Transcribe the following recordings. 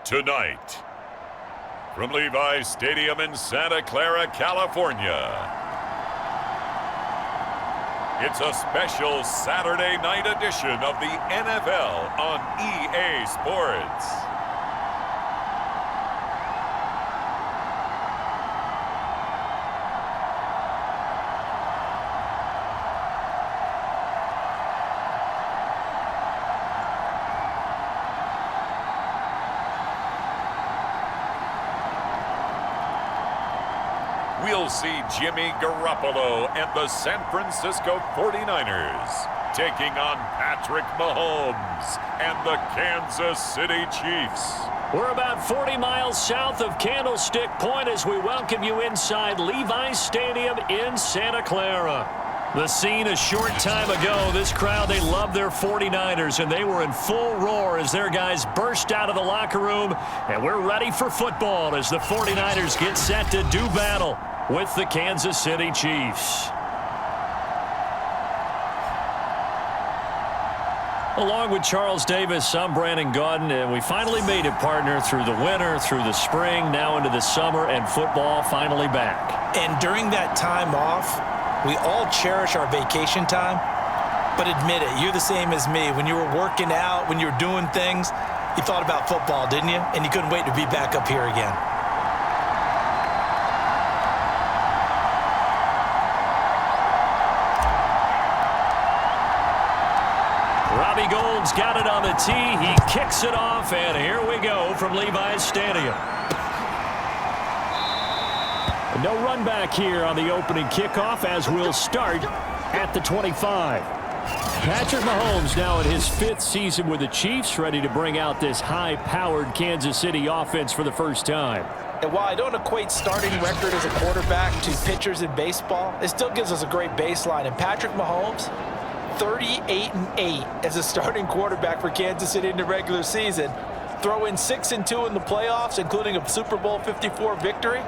Tonight, from Levi's Stadium in Santa Clara, California, it's a special Saturday night edition of the NFL on EA Sports. We'll see Jimmy Garoppolo and the San Francisco 49ers taking on Patrick Mahomes and the Kansas City Chiefs. We're about 40 miles south of Candlestick Point as we welcome you inside Levi's Stadium in Santa Clara. The scene a short time ago, this crowd, they love their 49ers, and they were in full roar as their guys burst out of the locker room, and we're ready for football as the 49ers get set to do battle with the Kansas City Chiefs. Along with Charles Davis, I'm Brandon Gaudin, and we finally made it, partner, through the winter, through the spring, now into the summer, and football finally back. And during that time off, we all cherish our vacation time, but admit it, you're the same as me. When you were working out, when you were doing things, you thought about football, didn't you? And you couldn't wait to be back up here again. Robbie Gould's got it on the tee. He kicks it off, and here we go from Levi's Stadium. No run back here on the opening kickoff as we'll start at the 25. Patrick Mahomes now in his 5th season with the Chiefs, ready to bring out this high-powered Kansas City offense for the first time. And while I don't equate starting record as a quarterback to pitchers in baseball, it still gives us a great baseline. And Patrick Mahomes, 38-8 as a starting quarterback for Kansas City in the regular season. Throw in 6-2 in the playoffs, including a Super Bowl 54 victory.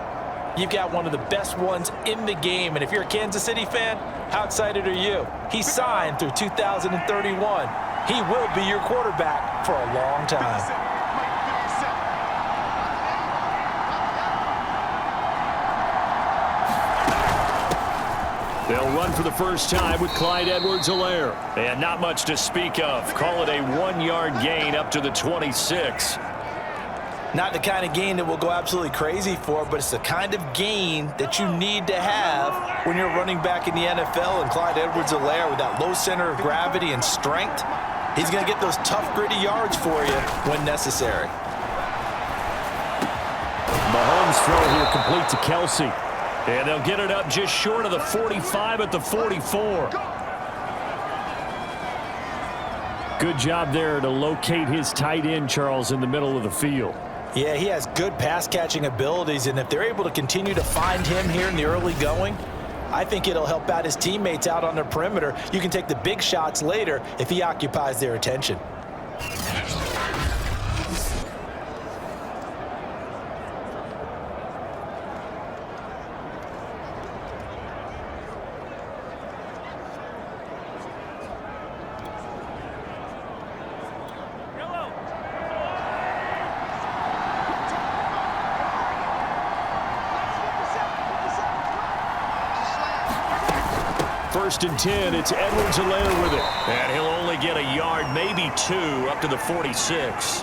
You've got one of the best ones in the game. And if you're a Kansas City fan, how excited are you? He signed through 2031. He will be your quarterback for a long time. They'll run for the first time with Clyde Edwards-Helaire. And not much to speak of. Call it a 1-yard gain up to the 26. Not the kind of gain that we'll go absolutely crazy for, but it's the kind of gain that you need to have when you're running back in the NFL. And Clyde Edwards-Helaire, with that low center of gravity and strength, he's going to get those tough, gritty yards for you when necessary. Mahomes' throw here complete to Kelsey. And they'll get it up just short of the 45 at the 44. Good job there to locate his tight end, Charles, in the middle of the field. Yeah, he has good pass-catching abilities, and if they're able to continue to find him here in the early going, I think it'll help out his teammates out on the perimeter. You can take the big shots later if he occupies their attention. First and 10, it's Edwards-Helaire with it. And he'll only get a yard, maybe 2, up to the 46.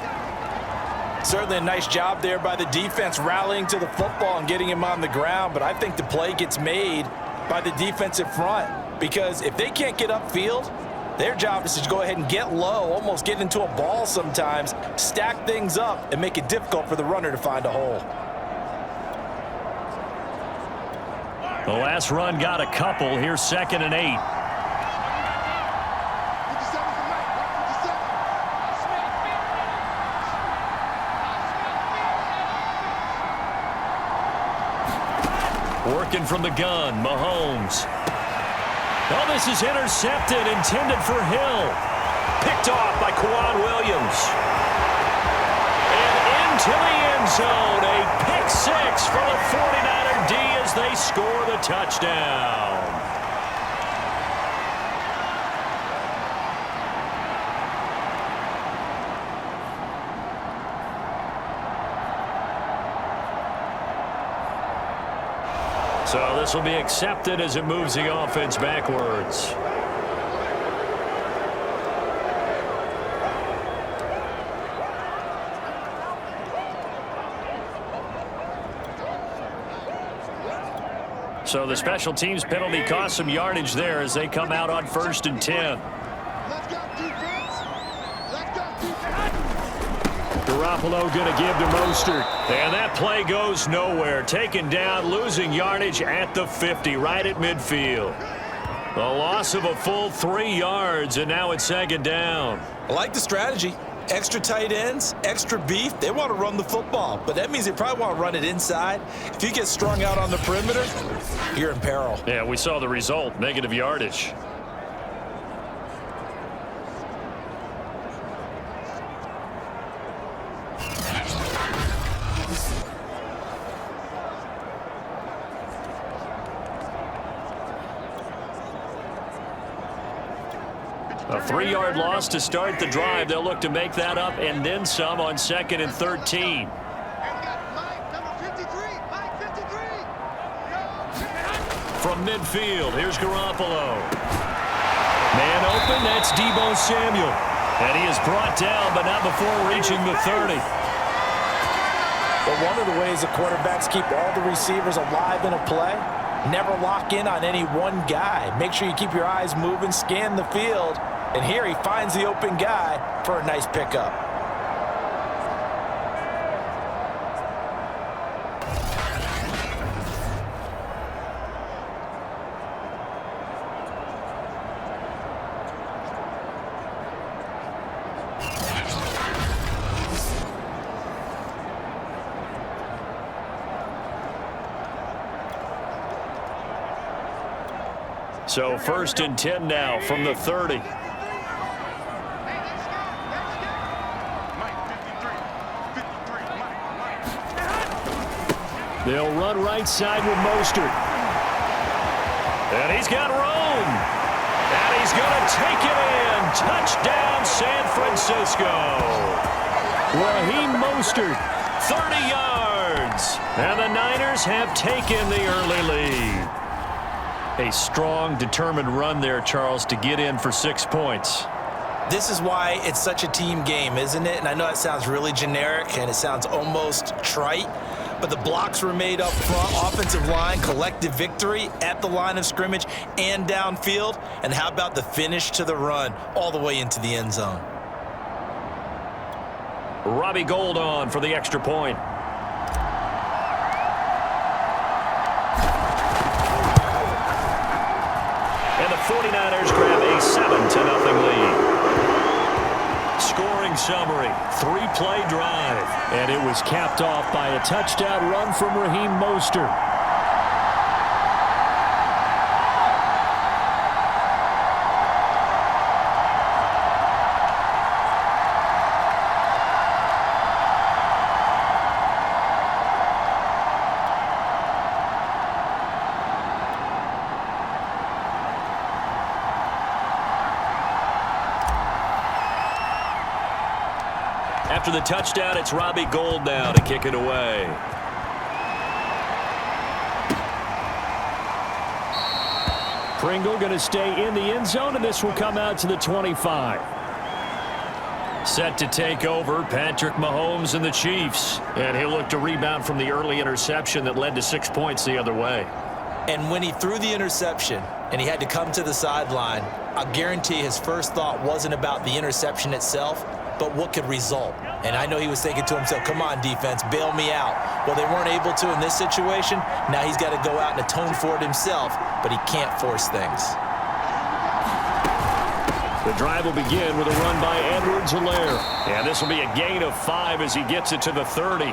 Certainly a nice job there by the defense rallying to the football and getting him on the ground, but I think the play gets made by the defensive front because if they can't get upfield, their job is to go ahead and get low, almost get into a ball sometimes, stack things up, and make it difficult for the runner to find a hole. The last run got a couple. Here's 2nd and 8. Working from the gun, Mahomes. Oh, this is intercepted, intended for Hill. Picked off by Kwan Williams. And into the end zone, a pick 6 for the 49er D as they score the touchdown. So this will be accepted as it moves the offense backwards. So the special teams penalty cost some yardage there as they come out on 1st and 10. Let's go, defense. Let's go, defense. Garoppolo going to give to Mostert. And that play goes nowhere. Taken down, losing yardage at the 50, right at midfield. A loss of a full 3 yards, and now it's 2nd down. I like the strategy. Extra tight ends, extra beef. They want to run the football, but that means they probably want to run it inside. If you get strung out on the perimeter, you're in peril. Yeah, we saw the result, negative yardage. A 3-yard loss to start the drive. They'll look to make that up and then some on 2nd and 13. From midfield, here's Garoppolo. Man open, that's Deebo Samuel. And he is brought down, but not before reaching the 30. But one of the ways the quarterbacks keep all the receivers alive in a play, never lock in on any one guy. Make sure you keep your eyes moving, scan the field. And here he finds the open guy for a nice pickup. So 1st and 10 now from the 30. They'll run right side with Mostert. And he's got room. And he's going to take it in. Touchdown, San Francisco. Raheem Mostert, 30 yards. And the Niners have taken the early lead. A strong, determined run there, Charles, to get in for 6 points. This is why it's such a team game, isn't it? And I know it sounds really generic and it sounds almost trite, but the blocks were made up front, offensive line, collective victory at the line of scrimmage and downfield. And how about the finish to the run all the way into the end zone? Robbie Gould on for the extra point. And the 49ers grab a 7-0 lead. Scoring summary, 3-play drive. And it was capped off by a touchdown run from Raheem Mostert. After the touchdown, it's Robbie Gould now to kick it away. Pringle going to stay in the end zone, and this will come out to the 25. Set to take over, Patrick Mahomes and the Chiefs. And he'll look to rebound from the early interception that led to 6 points the other way. And when he threw the interception and he had to come to the sideline, I'll guarantee his first thought wasn't about the interception itself, but what could result. And I know he was thinking to himself, come on, defense, bail me out. Well, they weren't able to in this situation. Now he's got to go out and atone for it himself, but he can't force things. The drive will begin with a run by Edwards-Helaire. And this will be a gain of 5 as he gets it to the 30.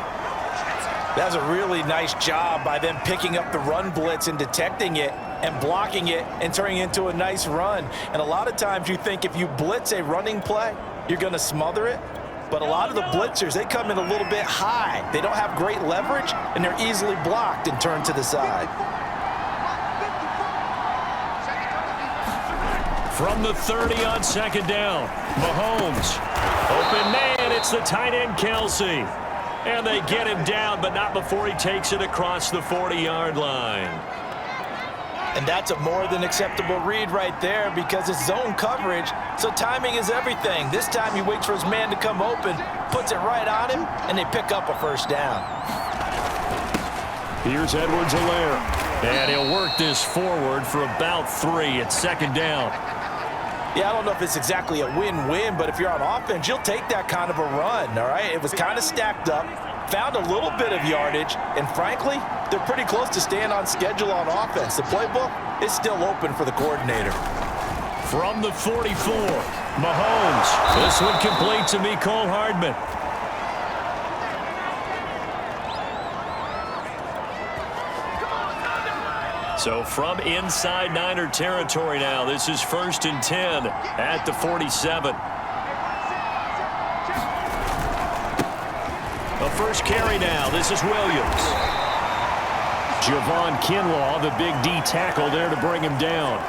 That's a really nice job by them picking up the run blitz and detecting it and blocking it and turning it into a nice run. And a lot of times you think if you blitz a running play, you're going to smother it. But a lot of the blitzers, they come in a little bit high. They don't have great leverage, and they're easily blocked and turned to the side. From the 30 on second down, Mahomes. Open man, it's the tight end, Kelsey. And they get him down, but not before he takes it across the 40-yard line. And that's a more than acceptable read right there because it's zone coverage, so timing is everything. This time he waits for his man to come open, puts it right on him, and they pick up a first down. Here's Edwards-Helaire. And he'll work this forward for about 3 at second down. Yeah, I don't know if it's exactly a win-win, but if you're on offense, you'll take that kind of a run, all right? It was kind of stacked up, found a little bit of yardage, and frankly, they're pretty close to staying on schedule on offense. The playbook is still open for the coordinator. From the 44, Mahomes. This one complete to Mecole Hardman. So from inside Niner territory now, this is 1st and 10 at the 47. A first carry now. This is Williams. Javon Kinlaw, the big D tackle there to bring him down.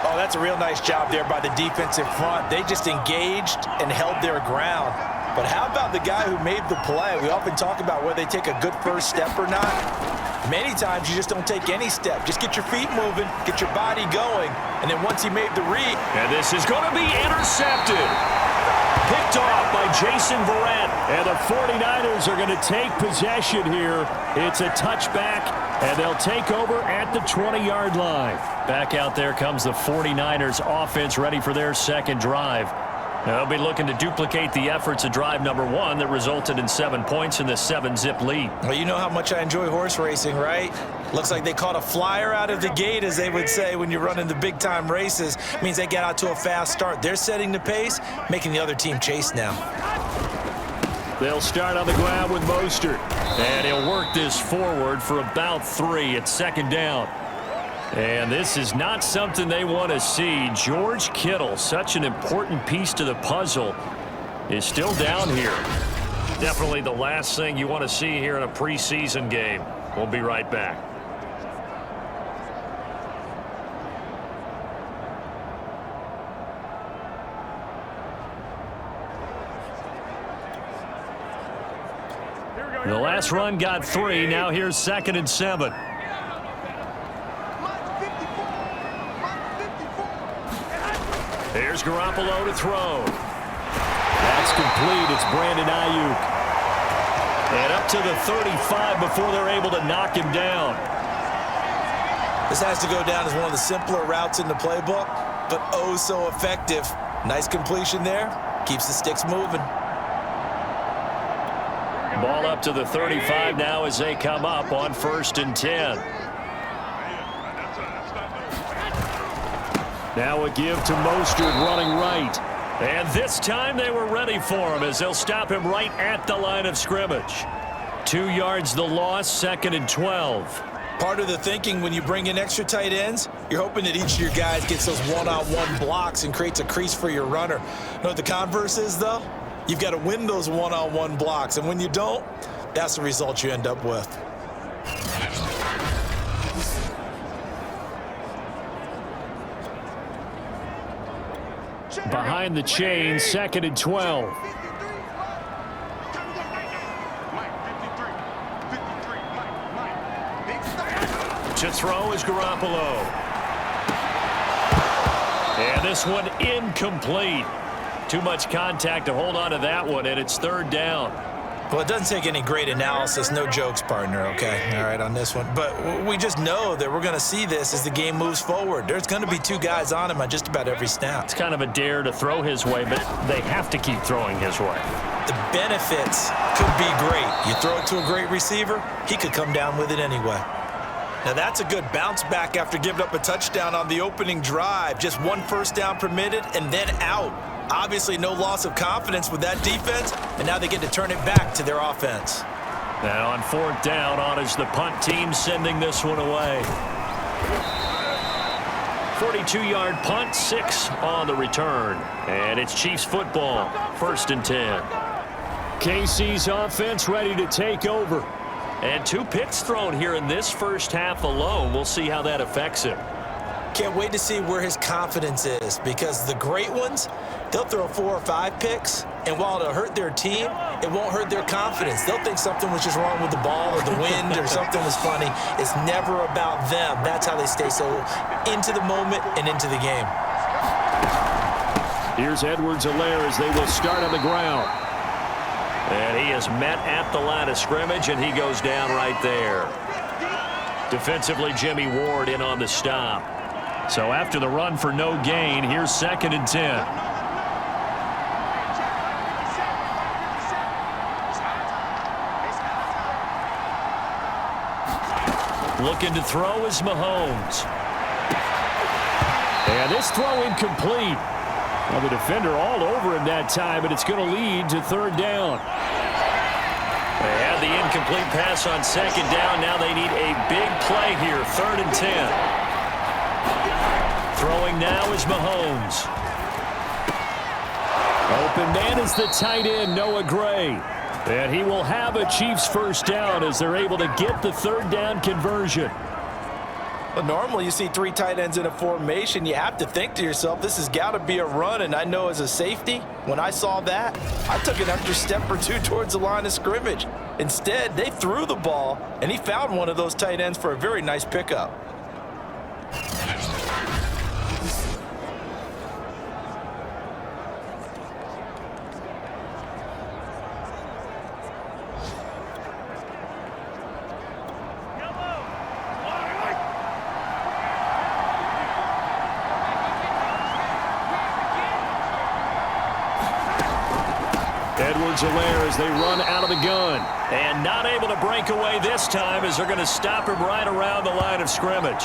Oh, that's a real nice job there by the defensive front. They just engaged and held their ground. But how about the guy who made the play? We often talk about whether they take a good first step or not. Many times you just don't take any step. Just get your feet moving, get your body going, and then once he made the read. And this is going to be intercepted. Picked off by Jason Verrett. And the 49ers are going to take possession here. It's a touchback, and they'll take over at the 20-yard line. Back out there comes the 49ers offense ready for their second drive. They'll be looking to duplicate the efforts of drive number 1 that resulted in 7 points in the 7-zip lead. Well, you know how much I enjoy horse racing, right? Looks like they caught a flyer out of the gate, as they would say when you're running the big-time races. It means they get out to a fast start. They're setting the pace, making the other team chase now. They'll start on the ground with Mostert. And he'll work this forward for about 3 at second down. And this is not something they want to see. George Kittle, such an important piece to the puzzle, is still down here. Definitely the last thing you want to see here in a preseason game. We'll be right back. The last run got 3. Now here's 2nd and 7. Here's Garoppolo to throw. That's complete. It's Brandon Ayuk. And up to the 35 before they're able to knock him down. This has to go down as one of the simpler routes in the playbook, but oh so effective. Nice completion there. Keeps the sticks moving. Ball up to the 35 now as they come up on 1st and 10. Now a give to Mostert running right. And this time they were ready for him as they'll stop him right at the line of scrimmage. 2 yards the loss, 2nd and 12. Part of the thinking when you bring in extra tight ends, you're hoping that each of your guys gets those one-on-one blocks and creates a crease for your runner. You know what the converse is, though? You've got to win those one-on-one blocks, and when you don't, that's the result you end up with. Behind the chain, 2nd and 12. To throw is Garoppolo. And this one incomplete. Too much contact to hold on to that one, and it's 3rd down. Well, it doesn't take any great analysis. No jokes, partner, okay? All right, on this one. But we just know that we're going to see this as the game moves forward. There's going to be 2 guys on him on just about every snap. It's kind of a dare to throw his way, but they have to keep throwing his way. The benefits could be great. You throw it to a great receiver, he could come down with it anyway. Now, that's a good bounce back after giving up a touchdown on the opening drive. Just 1 first down permitted and then out. Obviously, no loss of confidence with that defense, and now they get to turn it back to their offense. Now on 4th down, on is the punt team sending this one away. 42-yard punt, 6 on the return. And it's Chiefs football, 1st and 10. KC's offense ready to take over. And 2 picks thrown here in this first half alone. We'll see how that affects him. Can't wait to see where his confidence is, because the great ones, they'll throw 4 or 5 picks, and while it'll hurt their team, it won't hurt their confidence. They'll think something was just wrong with the ball or the wind or something was funny. It's never about them. That's how they stay so into the moment and into the game. Here's Edwards-Helaire as they will start on the ground. And he is met at the line of scrimmage, and he goes down right there. Defensively, Jimmy Ward in on the stop. So after the run for no gain, here's 2nd and 10. Looking to throw is Mahomes. And this throw incomplete. Well, the defender all over him that time, but it's going to lead to 3rd down. They had the incomplete pass on 2nd down. Now they need a big play here, 3rd and 10. Throwing now is Mahomes. Open man is the tight end, Noah Gray. And he will have a Chiefs 1st down as they're able to get the 3rd down conversion. Well, normally you see 3 tight ends in a formation. You have to think to yourself, this has got to be a run. And I know as a safety, when I saw that, I took an extra step or 2 towards the line of scrimmage. Instead, they threw the ball, and he found one of those tight ends for a very nice pickup. Edwards-Helaire as they run out of the gun. And not able to break away this time as they're going to stop him right around the line of scrimmage.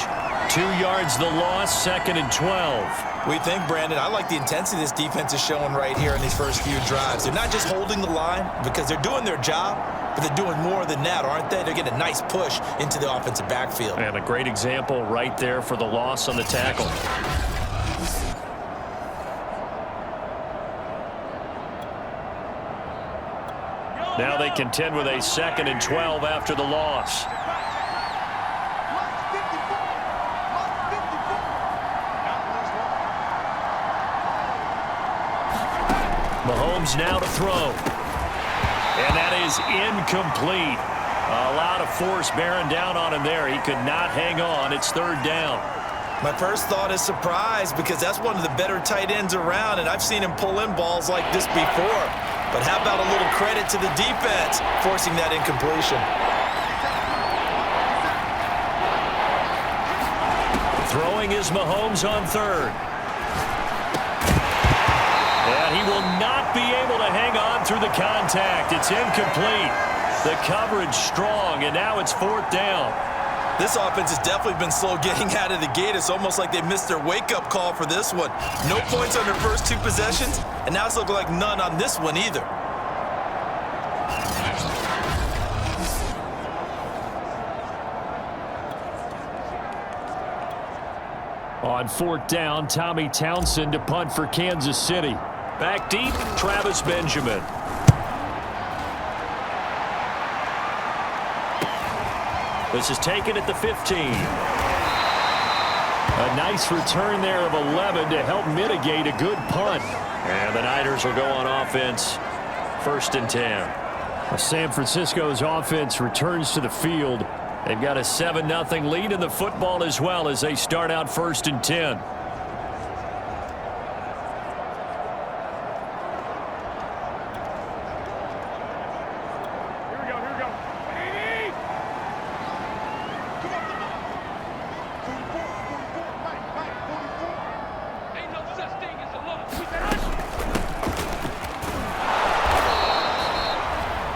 2 yards the loss, 2nd and 12. We think, Brandon, I like the intensity this defense is showing right here in these first few drives. They're not just holding the line because they're doing their job, but they're doing more than that, aren't they? They're getting a nice push into the offensive backfield. And a great example right there for the loss on the tackle. Now they contend with a 2nd and 12 after the loss. Mahomes now to throw. And that is incomplete. A lot of force bearing down on him there. He could not hang on. It's 3rd down. My first thought is surprise because that's one of the better tight ends around, and I've seen him pull in balls like this before. But how about a little credit to the defense forcing that incompletion? Throwing is Mahomes on 3rd. And he will not be able to hang on through the contact. It's incomplete. The coverage strong, and now it's 4th down. This offense has definitely been slow getting out of the gate. It's almost like they missed their wake-up call for this one. No points on their first 2 possessions, and now it's looking like none on this one either. On 4th down, Tommy Townsend to punt for Kansas City. Back deep, Travis Benjamin. This is taken at the 15. A nice return there of 11 to help mitigate a good punt. And the Niners will go on offense, 1st and 10. San Francisco's offense returns to the field. They've got a 7-0 lead in the football as well as they start out 1st and 10.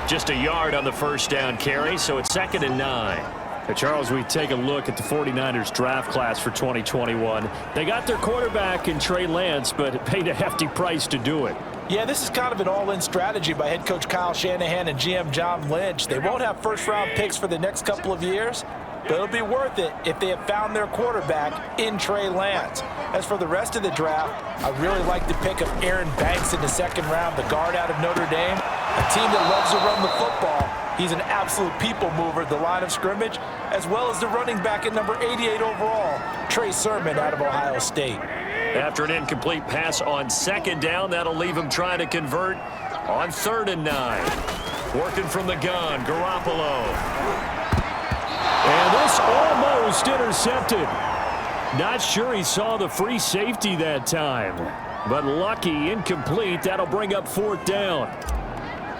Just a yard on the 1st down carry, so it's 2nd and 9. Hey, Charles, we take a look at the 49ers draft class for 2021. They got their quarterback in Trey Lance, but paid a hefty price to do it. Yeah, this is kind of an all-in strategy by head coach Kyle Shanahan and GM John Lynch. They won't have first-round picks for the next couple of years, but it'll be worth it if they have found their quarterback in Trey Lance. As for the rest of the draft, I really like the pick of Aaron Banks in the 2nd round, the guard out of Notre Dame, a team that loves to run the football. He's an absolute people mover at the line of scrimmage, as well as the running back at number 88 overall, Trey Sermon out of Ohio State. After an incomplete pass on 2nd down, that'll leave him trying to convert On 3rd and 9. Working from the gun, Garoppolo. And this almost intercepted. Not sure he saw the free safety that time. But lucky, incomplete. That'll bring up 4th down.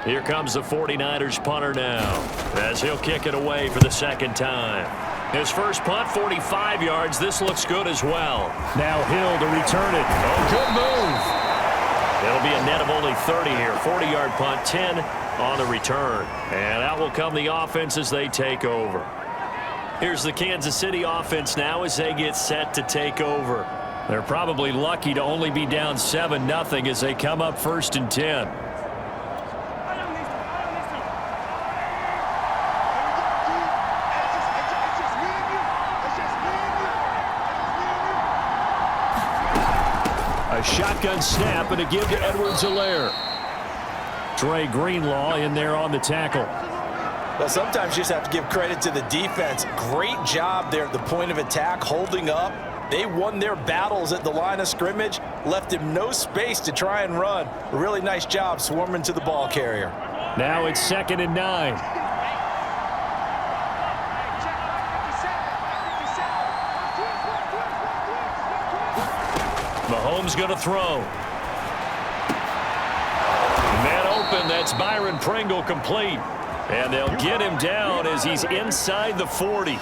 Here comes the 49ers punter now, as he'll kick it away for the 2nd time. His first punt, 45 yards. This looks good as well. Now Hill to return it. Oh, good move. It'll be a net of only 30 here. 40-yard punt, 10 on the return. And out will come the offense as they take over. Here's the Kansas City offense now as they get set to take over. They're probably lucky to only be down 7-0 as they come up 1st and 10. A shotgun snap and a give to Edwards-Helaire. Dre Greenlaw in there on the tackle. Well, sometimes you just have to give credit to the defense. Great job there at the point of attack, holding up. They won their battles at the line of scrimmage, left him no space to try and run. A really nice job swarming to the ball carrier. Now it's 2nd and 9. Mahomes going to throw. Man open, that's Byron Pringle complete. And they'll get him down as he's inside the 40.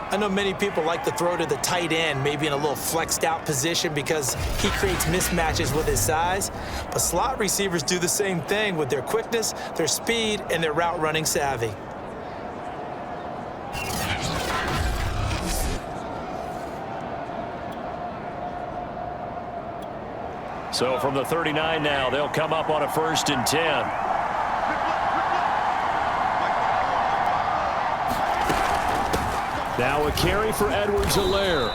I know many people like to throw to the tight end, maybe in a little flexed out position because he creates mismatches with his size. But slot receivers do the same thing with their quickness, their speed, and their route running savvy. So from the 39 now, they'll come up on a 1st and 10. Now a carry for Edwards-Helaire.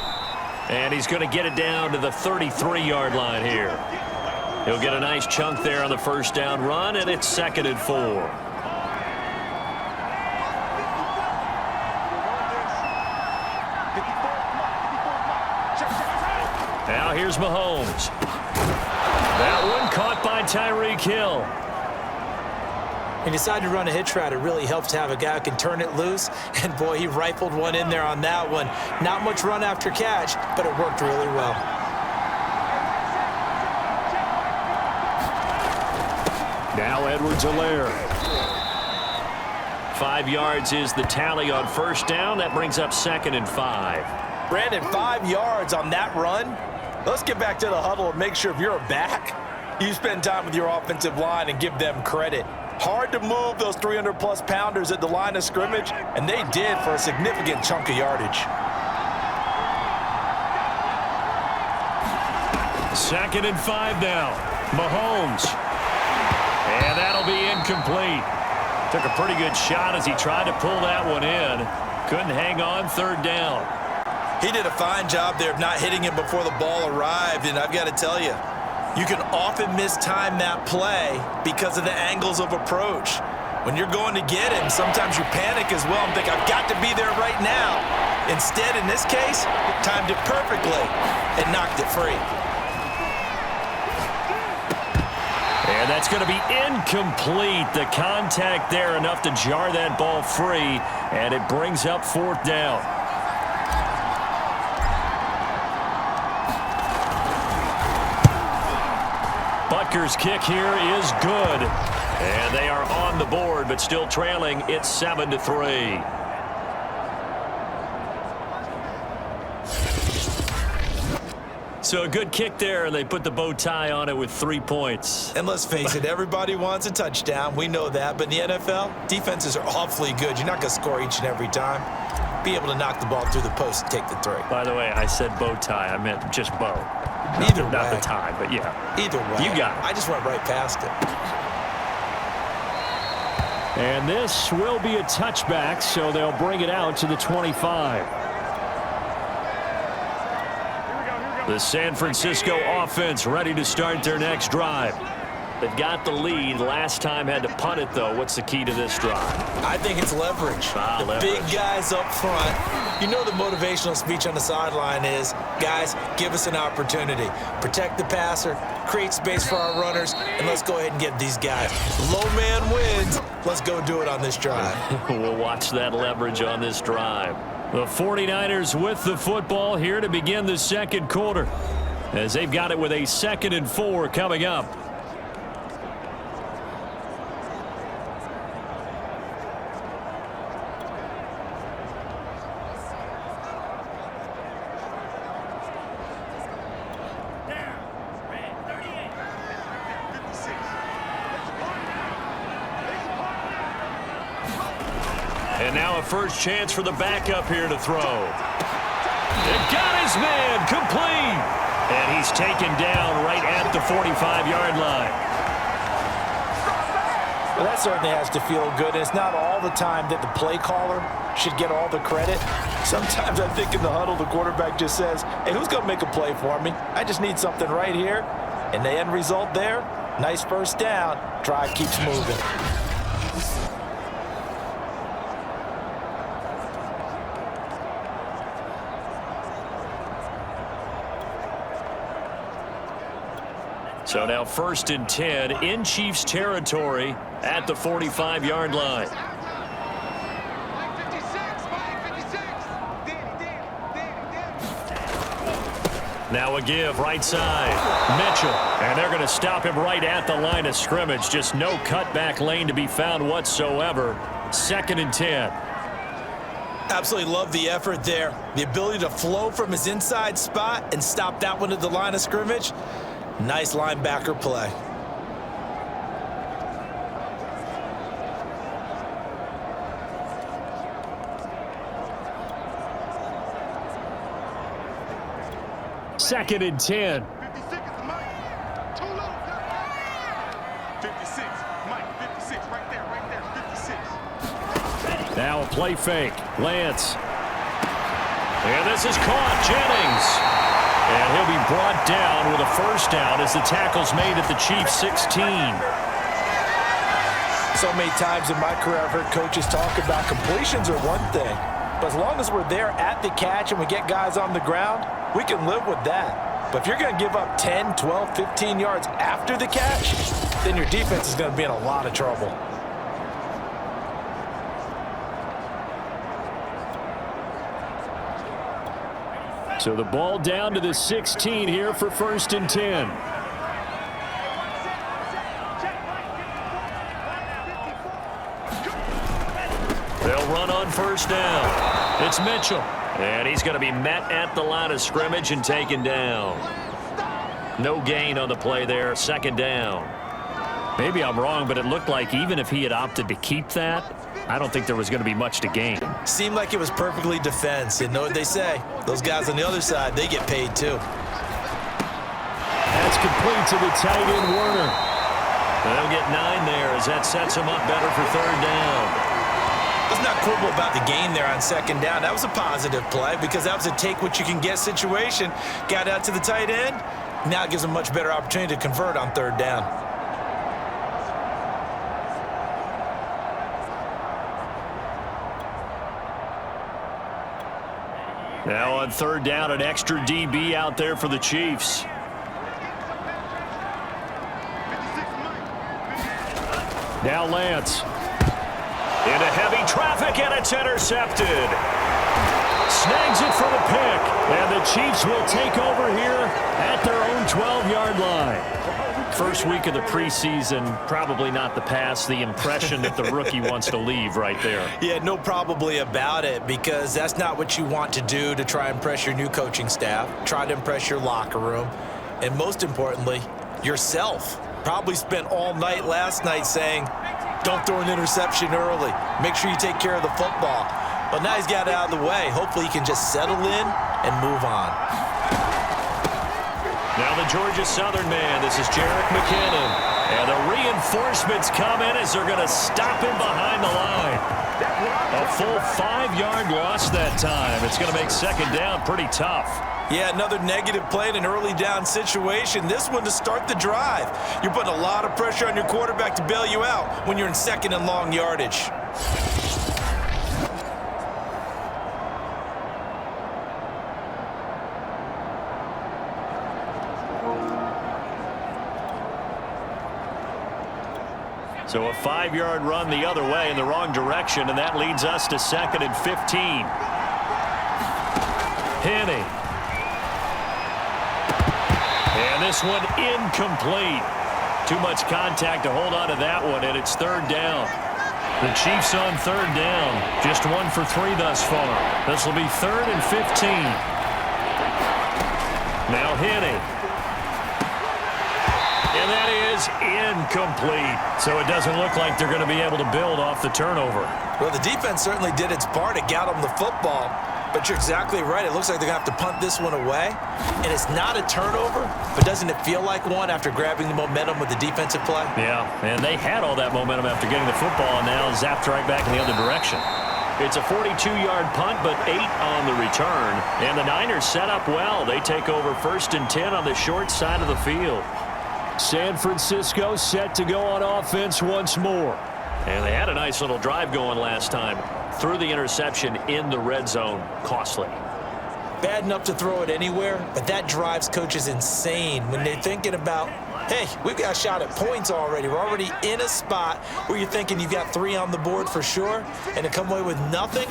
And he's going to get it down to the 33-yard line here. He'll get a nice chunk there on the 1st down run, and it's 2nd and 4. Now here's Mahomes. That one caught by Tyreek Hill. He decided to run a hitch route. It really helps to have a guy who can turn it loose. And, boy, he rifled one in there on that one. Not much run after catch, but it worked really well. Now Edwards-Helaire. 5 yards is the tally on 1st down. That brings up 2nd and 5. Brandon, 5 yards on that run. Let's get back to the huddle and make sure if you're a back, you spend time with your offensive line and give them credit. Hard to move those 300-plus pounders at the line of scrimmage, and they did for a significant chunk of yardage. 2nd and 5 now. Mahomes. And that'll be incomplete. Took a pretty good shot as he tried to pull that one in. Couldn't hang on 3rd down. He did a fine job there of not hitting him before the ball arrived, and I've got to tell you, you can often mistime that play because of the angles of approach. When you're going to get him, sometimes you panic as well and think, I've got to be there right now. Instead, in this case, timed it perfectly and knocked it free. And that's going to be incomplete. The contact there enough to jar that ball free, and it brings up 4th down. Butker's kick here is good. And they are on the board, but still trailing. It's 7-3. So a good kick there, and they put the bow tie on it with 3 points. And let's face it, everybody wants a touchdown. We know that. But in the NFL, defenses are awfully good. You're not going to score each and every time. Be able to knock the ball through the post and take the 3. By the way, I said bow tie. I meant just bow. Either way. Not the tie, but yeah. Either way. You got it. I just went right past it. And this will be a touchback, so they'll bring it out to the 25. The San Francisco offense ready to start their next drive. They've got the lead. Last time had to punt it, though. What's the key to this drive? I think it's leverage. Leverage. Big guys up front. You know the motivational speech on the sideline is, guys, give us an opportunity. Protect the passer, create space for our runners, and let's go ahead and get these guys. Low man wins. Let's go do it on this drive. We'll watch that leverage on this drive. The 49ers with the football here to begin the second quarter, as they've got it with a 2nd and 4 coming up. And now a first chance for the backup here to throw. It got his man complete. And he's taken down right at the 45-yard line. Well, that certainly has to feel good. It's not all the time that the play caller should get all the credit. Sometimes I think in the huddle, the quarterback just says, hey, who's going to make a play for me? I just need something right here. And the end result there, nice first down. Drive keeps moving. So now 1st and 10 in Chiefs territory at the 45-yard line. Now a give right side. Mitchell. And they're going to stop him right at the line of scrimmage. Just no cutback lane to be found whatsoever. 2nd and 10. Absolutely love the effort there. The ability to flow from his inside spot and stop that one at the line of scrimmage. Nice linebacker play. Second and 10. 56 is Mike. Too low. 56. Mike, 56. Right there. 56. Now a play fake. Lance. And this is caught. Jennings. And he'll be brought down with a first down as the tackle's made at the Chiefs' 16. So many times in my career I've heard coaches talk about completions are one thing. But as long as we're there at the catch and we get guys on the ground, we can live with that. But if you're going to give up 10, 12, 15 yards after the catch, then your defense is going to be in a lot of trouble. So the ball down to the 16 here for 1st and 10. They'll run on first down. It's Mitchell. And he's going to be met at the line of scrimmage and taken down. No gain on the play there. 2nd down. Maybe I'm wrong, but it looked like even if he had opted to keep that, I don't think there was going to be much to gain. Seemed like it was perfectly defense. You know what they say. Those guys on the other side, they get paid too. That's complete to the tight end, Werner. They'll get 9 there as that sets him up better for 3rd down. Let's not quibble about the gain there on 2nd down. That was a positive play because that was a take-what-you-can-get situation. Got out to the tight end. Now it gives him a much better opportunity to convert on 3rd down. Now on 3rd down, an extra DB out there for the Chiefs. Now Lance. Into heavy traffic, and it's intercepted. Snags it for the pick, and the Chiefs will take over here at their own 12-yard line. First week of the preseason, probably not the pass, the impression that the rookie wants to leave right there. Yeah, no probably about it, because that's not what you want to do to try and impress your new coaching staff, try to impress your locker room, and most importantly, yourself. Probably spent all night last night saying, don't throw an interception early. Make sure you take care of the football. But now he's got it out of the way. Hopefully he can just settle in and move on. Now the Georgia Southern man. This is Jerick McKinnon. And the reinforcements come in as they're going to stop him behind the line. A full 5-yard loss that time. It's going to make 2nd down pretty tough. Yeah, another negative play in an early down situation. This one to start the drive. You're putting a lot of pressure on your quarterback to bail you out when you're in second and long yardage. So a 5-yard run the other way in the wrong direction, and that leads us to 2nd and 15. Henny. And this one incomplete. Too much contact to hold on to that one, and it's 3rd down. The Chiefs on 3rd down. Just 1 for 3 thus far. This will be 3rd and 15. Now Henny. And that is incomplete. So it doesn't look like they're going to be able to build off the turnover. Well, the defense certainly did its part to get them the football. But you're exactly right. It looks like they're going to have to punt this one away. And it's not a turnover, but doesn't it feel like one after grabbing the momentum with the defensive play? Yeah, and they had all that momentum after getting the football and now zapped right back in the other direction. It's a 42-yard punt, but 8 on the return. And the Niners set up well. They take over 1st and 10 on the short side of the field. San Francisco set to go on offense once more. And they had a nice little drive going last time. Threw the interception in the red zone. Costly. Bad enough to throw it anywhere, but that drives coaches insane when they're thinking about, hey, we've got a shot at points already. We're already in a spot where you're thinking you've got 3 on the board for sure, and to come away with nothing,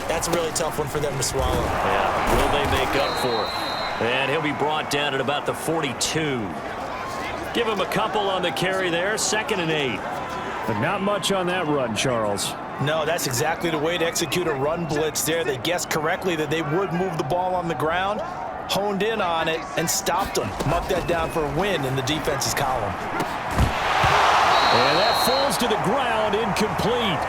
that's a really tough one for them to swallow. Yeah, will they make up for it? And he'll be brought down at about the 42. Give him a couple on the carry there, 2nd and 8. But not much on that run, Charles. No, that's exactly the way to execute a run blitz there. They guessed correctly that they would move the ball on the ground, honed in on it, and stopped them. Marked that down for a win in the defense's column. And that falls to the ground, incomplete.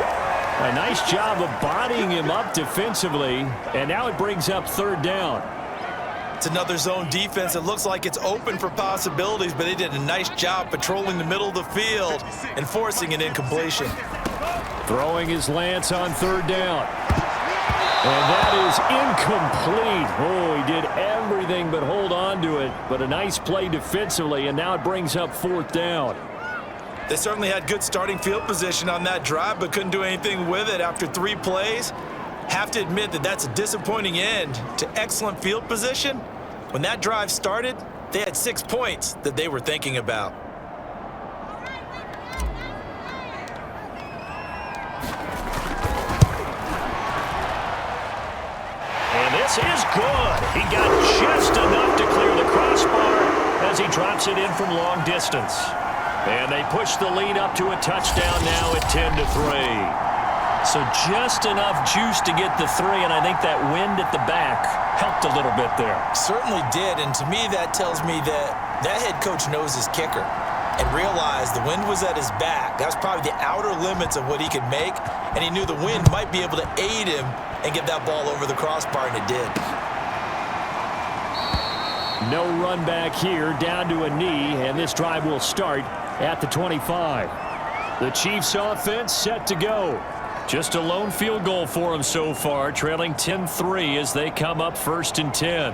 A nice job of bodying him up defensively, and now it brings up 3rd down. It's another zone defense. It looks like it's open for possibilities, but they did a nice job patrolling the middle of the field and forcing an incompletion. Throwing his Lance on 3rd down. And that is incomplete. Oh, he did everything but hold on to it. But a nice play defensively, and now it brings up 4th down. They certainly had good starting field position on that drive, but couldn't do anything with it after 3 plays. Have to admit that that's a disappointing end to excellent field position. When that drive started, they had 6 points that they were thinking about. And this is good. He got just enough to clear the crossbar as he drops it in from long distance. And they push the lead up to a touchdown now at 10-3. So just enough juice to get the 3, and I think that wind at the back helped a little bit there. Certainly did, and to me that tells me that that head coach knows his kicker and realized the wind was at his back. That was probably the outer limits of what he could make, and he knew the wind might be able to aid him and get that ball over the crossbar, and it did. No run back here, down to a knee, and this drive will start at the 25. The Chiefs offense set to go. Just a lone field goal for them so far, trailing 10-3 as they come up 1st and 10.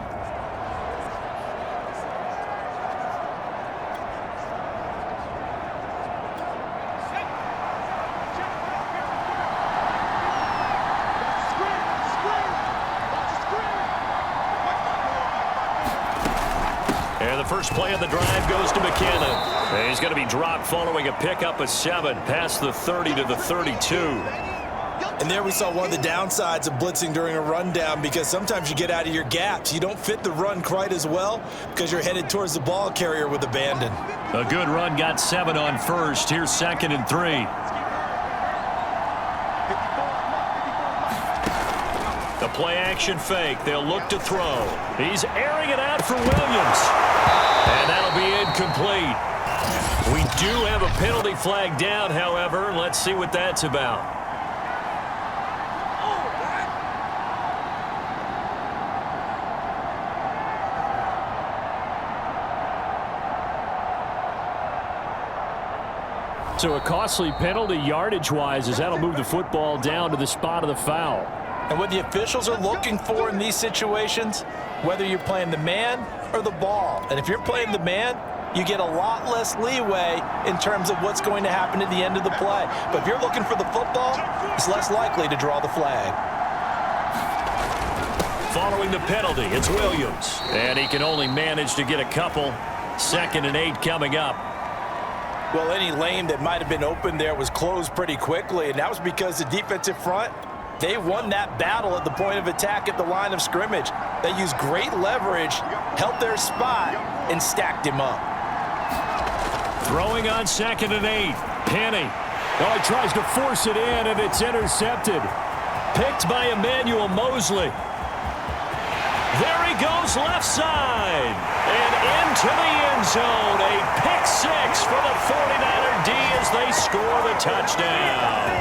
And the first play of the drive goes to McKinnon. And he's going to be dropped following a pickup of 7 past the 30 to the 32. And there we saw one of the downsides of blitzing during a rundown, because sometimes you get out of your gaps. You don't fit the run quite as well because you're headed towards the ball carrier with abandon. A good run got 7 on 1st. Here's 2nd and 3. The play action fake. They'll look to throw. He's airing it out for Williams. And that'll be incomplete. We do have a penalty flag down, however. Let's see what that's about. So a costly penalty yardage-wise, as that'll move the football down to the spot of the foul. And what the officials are looking for in these situations, whether you're playing the man or the ball. And if you're playing the man, you get a lot less leeway in terms of what's going to happen at the end of the play. But if you're looking for the football, it's less likely to draw the flag. Following the penalty, it's Williams. And he can only manage to get a couple. 2nd and 8 coming up. Well, any lane that might have been open there was closed pretty quickly, and that was because the defensive front, they won that battle at the point of attack at the line of scrimmage. They used great leverage, held their spot, and stacked him up. Throwing on 2nd and 8. Penny. Oh, he tries to force it in, and it's intercepted. Picked by Emmanuel Mosley. There he goes left side. And into the end zone. A pick 6 for the 49er D as they score the touchdown.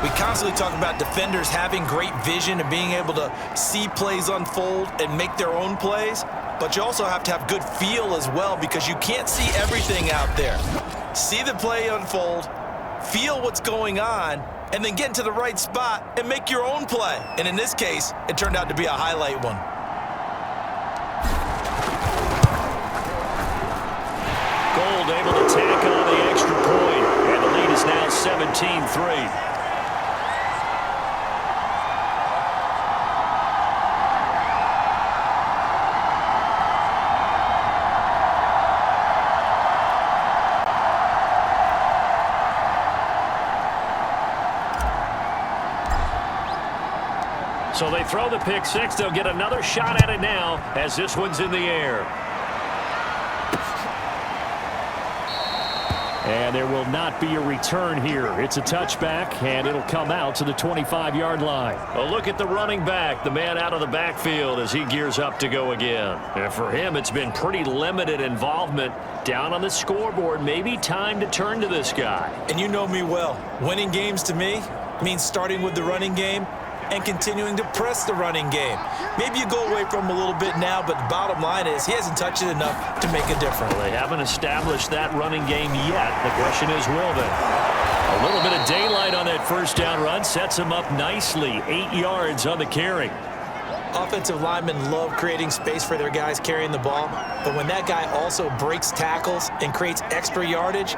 We constantly talk about defenders having great vision and being able to see plays unfold and make their own plays. But you also have to have good feel as well because you can't see everything out there. See the play unfold, feel what's going on, and then get into the right spot and make your own play. And in this case, it turned out to be a highlight one. Gold able to tack on the extra point, and the lead is now 17-3. So they throw the pick 6. They'll get another shot at it now as this one's in the air. And there will not be a return here. It's a touchback, and it'll come out to the 25-yard line. Well, look at the running back, the man out of the backfield as he gears up to go again. And for him, it's been pretty limited involvement down on the scoreboard. Maybe time to turn to this guy. And you know me well. Winning games to me means starting with the running game and continuing to press the running game. Maybe you go away from him a little bit now, but the bottom line is he hasn't touched it enough to make a difference. Well, they haven't established that running game yet. The question is, will they? A little bit of daylight on that first down run sets him up nicely. 8 yards on the carry. Offensive linemen love creating space for their guys carrying the ball, but when that guy also breaks tackles and creates extra yardage,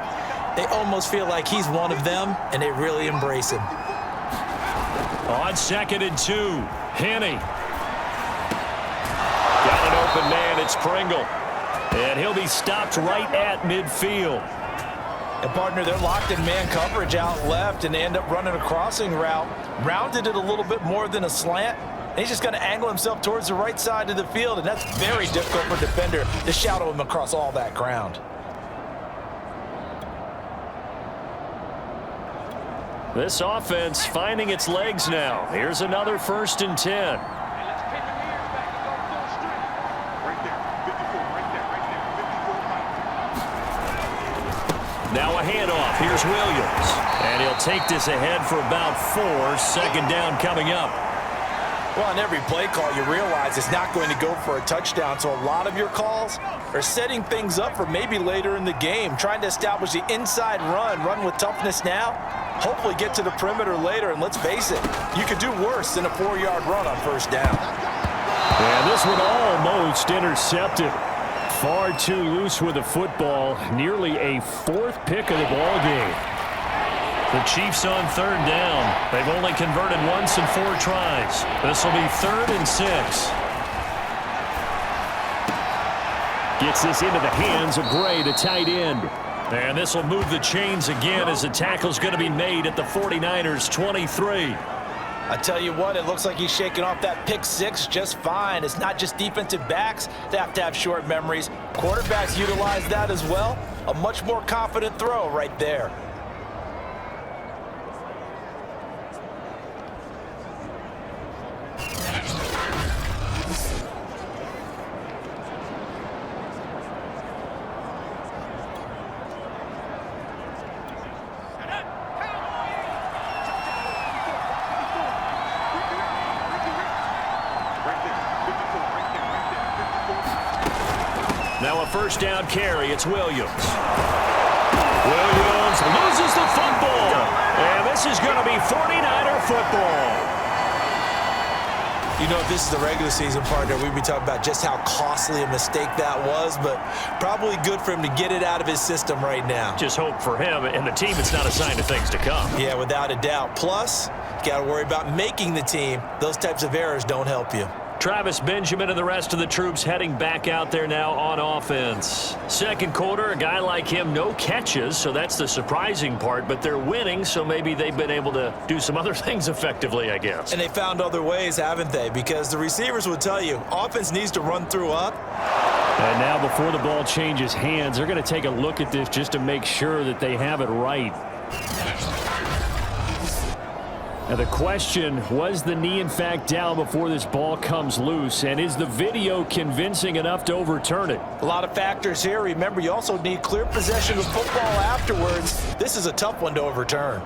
they almost feel like he's one of them, and they really embrace him. On 2nd and 2, Henny. Got an open man, it's Pringle. And he'll be stopped right at midfield. And partner, they're locked in man coverage out left, and they end up running a crossing route. Rounded it a little bit more than a slant. And he's just going to angle himself towards the right side of the field, and that's very difficult for a defender to shadow him across all that ground. This offense finding its legs now. Here's another 1st and 10. Now a handoff. Here's Williams. And he'll take this ahead for about 4. 2nd down coming up. Well, on every play call, you realize it's not going to go for a touchdown, so a lot of your calls are setting things up for maybe later in the game, trying to establish the inside run with toughness now, hopefully get to the perimeter later, and let's face it, you could do worse than a 4-yard run on 1st down. And this one almost intercepted. Far too loose with the football, nearly a 4th pick of the ball game. The Chiefs on 3rd down. They've only converted once in 4 tries. This will be 3rd and 6. Gets this into the hands of Gray, the tight end. And this will move the chains again as the tackle's going to be made at the 49ers 23. I tell you what, it looks like he's shaking off that pick 6 just fine. It's not just defensive backs that have to have short memories. Quarterbacks utilize that as well. A much more confident throw right there. Now a 1st down carry. It's Williams. Williams loses the football. And this is going to be 49er football. You know, if this is the regular season, partner, we'd be talking about just how costly a mistake that was, but probably good for him to get it out of his system right now. Just hope for him and the team it's not a sign of things to come. Yeah, without a doubt. Plus, you got to worry about making the team. Those types of errors don't help you. Travis Benjamin and the rest of the troops heading back out there now on offense. Second quarter, a guy like him, no catches, so that's the surprising part, but they're winning, so maybe they've been able to do some other things effectively, I guess. And they found other ways, haven't they? Because the receivers would tell you, offense needs to run through up. And now before the ball changes hands, they're going to take a look at this just to make sure that they have it right. Now the question, was the knee in fact down before this ball comes loose? And is the video convincing enough to overturn it? A lot of factors here. Remember, you also need clear possession of football afterwards. This is a tough one to overturn.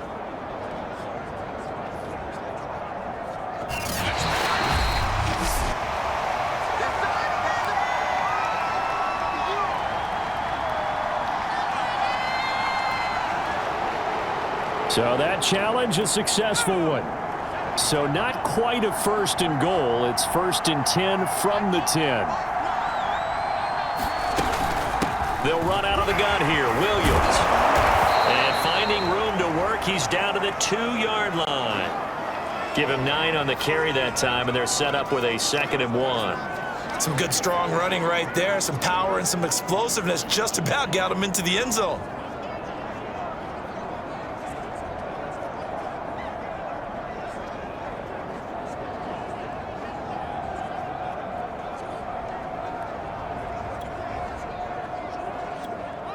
So that challenge, a successful one. So not quite a first and goal. It's 1st and 10 from the 10. They'll run out of the gun here. Williams. And finding room to work, he's down to the 2-yard line. Give him 9 on the carry that time, and they're set up with a 2nd and 1. Some good strong running right there. Some power and some explosiveness just about got him into the end zone.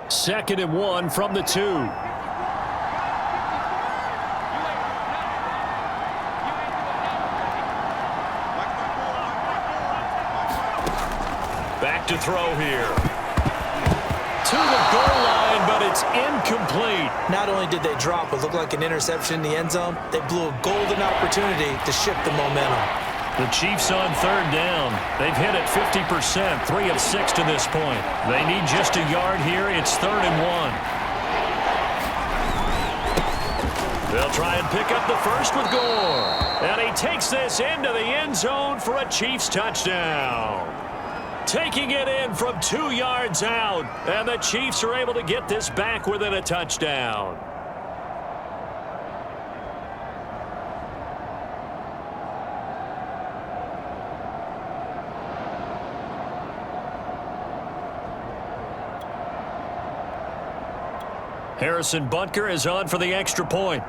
Second and 1 from the 2. Back to throw here. To the goal line, but it's incomplete. Not only did they drop what looked like an interception in the end zone, they blew a golden opportunity to shift the momentum. The Chiefs on 3rd down. They've hit it 50%, 3 of 6 to this point. They need just a yard here. It's 3rd and 1. They'll try and pick up the first with Gore. And he takes this into the end zone for a Chiefs touchdown. Taking it in from 2 yards out. And the Chiefs are able to get this back within a touchdown. Harrison Butker is on for the extra point.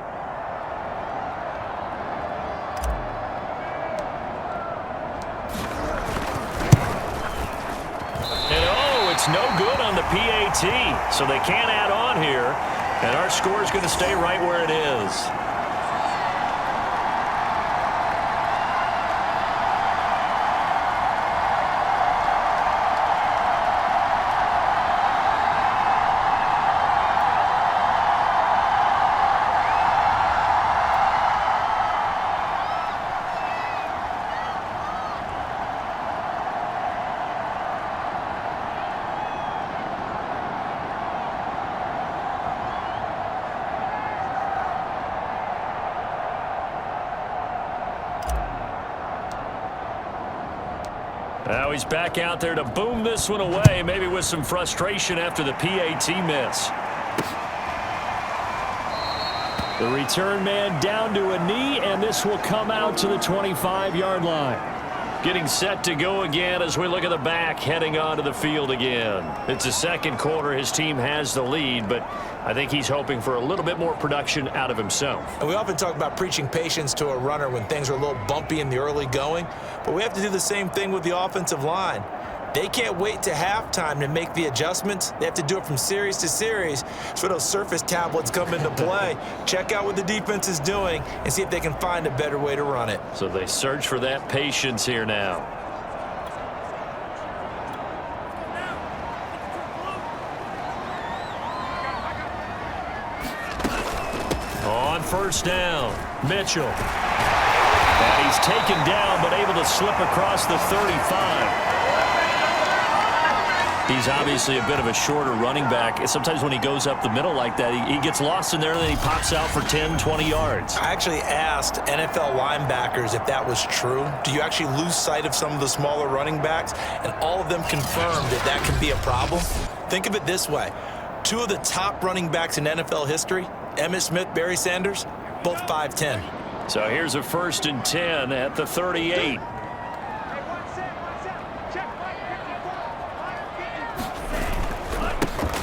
And oh, it's no good on the PAT, so they can't add on here. And our score is going to stay right where it is. Now he's back out there to boom this one away, maybe with some frustration after the PAT miss. The return man down to a knee, and this will come out to the 25-yard line. Getting set to go again as we look at the back heading onto the field again. It's the second quarter. His team has the lead, but I think he's hoping for a little bit more production out of himself. And we often talk about preaching patience to a runner when things are a little bumpy in the early going, but we have to do the same thing with the offensive line. They can't wait to halftime to make the adjustments. They have to do it from series to series. So those surface tablets come into play. Check out what the defense is doing and see if they can find a better way to run it. So they search for that patience here now. On first down, Mitchell. And he's taken down but able to slip across the 35. He's obviously a bit of a shorter running back. Sometimes when he goes up the middle like that, he gets lost in there, and then he pops out for 10, 20 yards. I actually asked NFL linebackers if that was true. Do you actually lose sight of some of the smaller running backs? And all of them confirmed that that can be a problem. Think of it this way. 2 of the top running backs in NFL history, Emmitt Smith, Barry Sanders, both 5'10". So here's a 1st and 10 at the 38.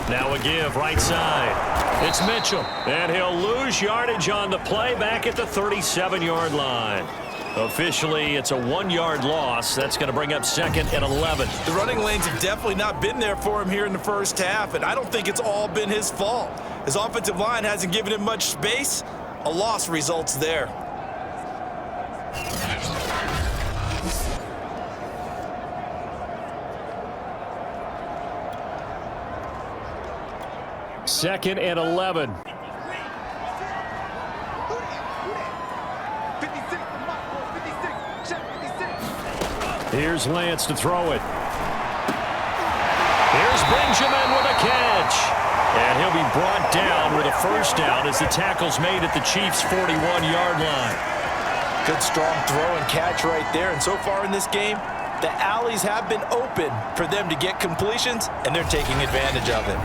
Now a give, right side. It's Mitchell, and he'll lose yardage on the play back at the 37-yard line. Officially, it's a 1-yard loss. That's going to bring up 2nd and 11. The running lanes have definitely not been there for him here in the first half, and I don't think it's all been his fault. His offensive line hasn't given him much space. A loss results there. Second and 11. Here's Lance to throw it. Here's Benjamin with a catch. And he'll be brought down with a 1st down as the tackle's made at the Chiefs' 41-yard line. Good strong throw and catch right there. And so far in this game, the alleys have been open for them to get completions, and they're taking advantage of it.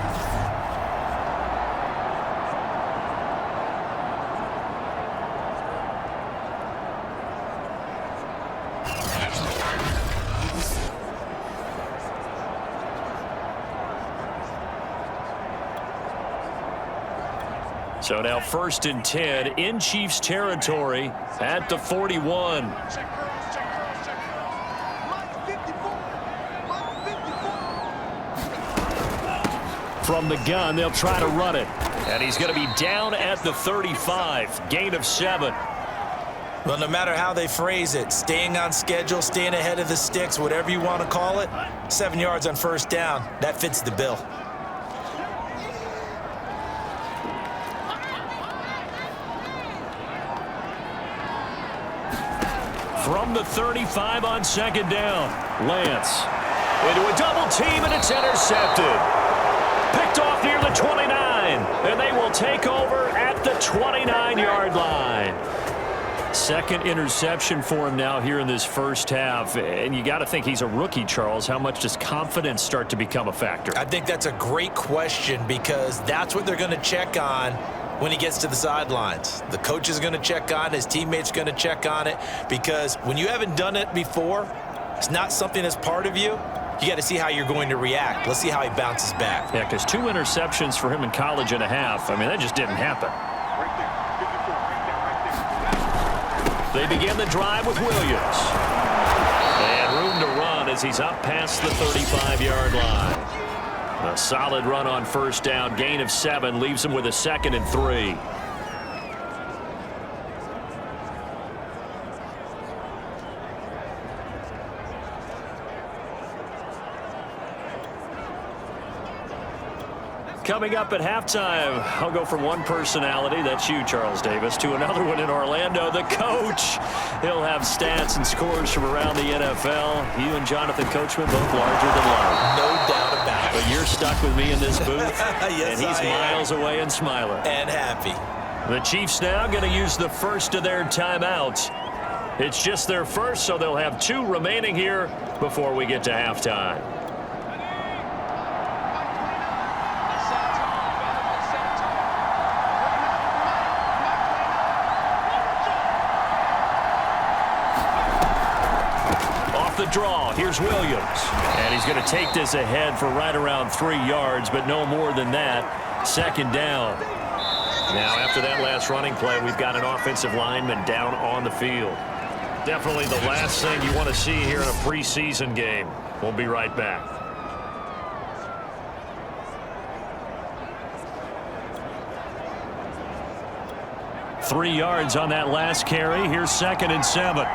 So now 1st and 10 in Chiefs territory at the 41. From the gun, they'll try to run it. And he's going to be down at the 35. Gain of 7. Well, no matter how they phrase it, staying on schedule, staying ahead of the sticks, whatever you want to call it, 7 yards on 1st down, that fits the bill. From the 35 on 2nd down. Lance into a double team, and it's intercepted. Picked off near the 29, and they will take over at the 29-yard line. 2nd interception for him now here in this first half. And you got to think he's a rookie, Charles. How much does confidence start to become a factor? I think that's a great question, because that's what they're going to check on when he gets to the sidelines. The coach is going to check on it, his teammates going to check on it, because when you haven't done it before, it's not something that's part of you. You got to see how you're going to react. Let's see how he bounces back. Yeah, because 2 interceptions for him in college and a half. I mean, that just didn't happen. They begin the drive with Williams. And room to run as he's up past the 35-yard line. A solid run on 1st down. Gain of 7 leaves him with a 2nd and 3. Coming up at halftime, I'll go from one personality, that's you, Charles Davis, to another one in Orlando, the coach. He'll have stats and scores from around the NFL. You and Jonathan Coachman both larger than life. No doubt about it. But you're stuck with me in this booth, Yes, and he's I am. miles away and smiling. And happy. The Chiefs now going to use the first of their timeouts. It's just their first, so they'll have 2 remaining here before we get to halftime. The draw. Here's Williams. And he's going to take this ahead for right around 3 yards, but no more than that. 2nd down. Now, after that last running play, we've got an offensive lineman down on the field. Definitely the last thing you want to see here in a preseason game. We'll be right back. Three yards on that last carry. Here's 2nd and 7.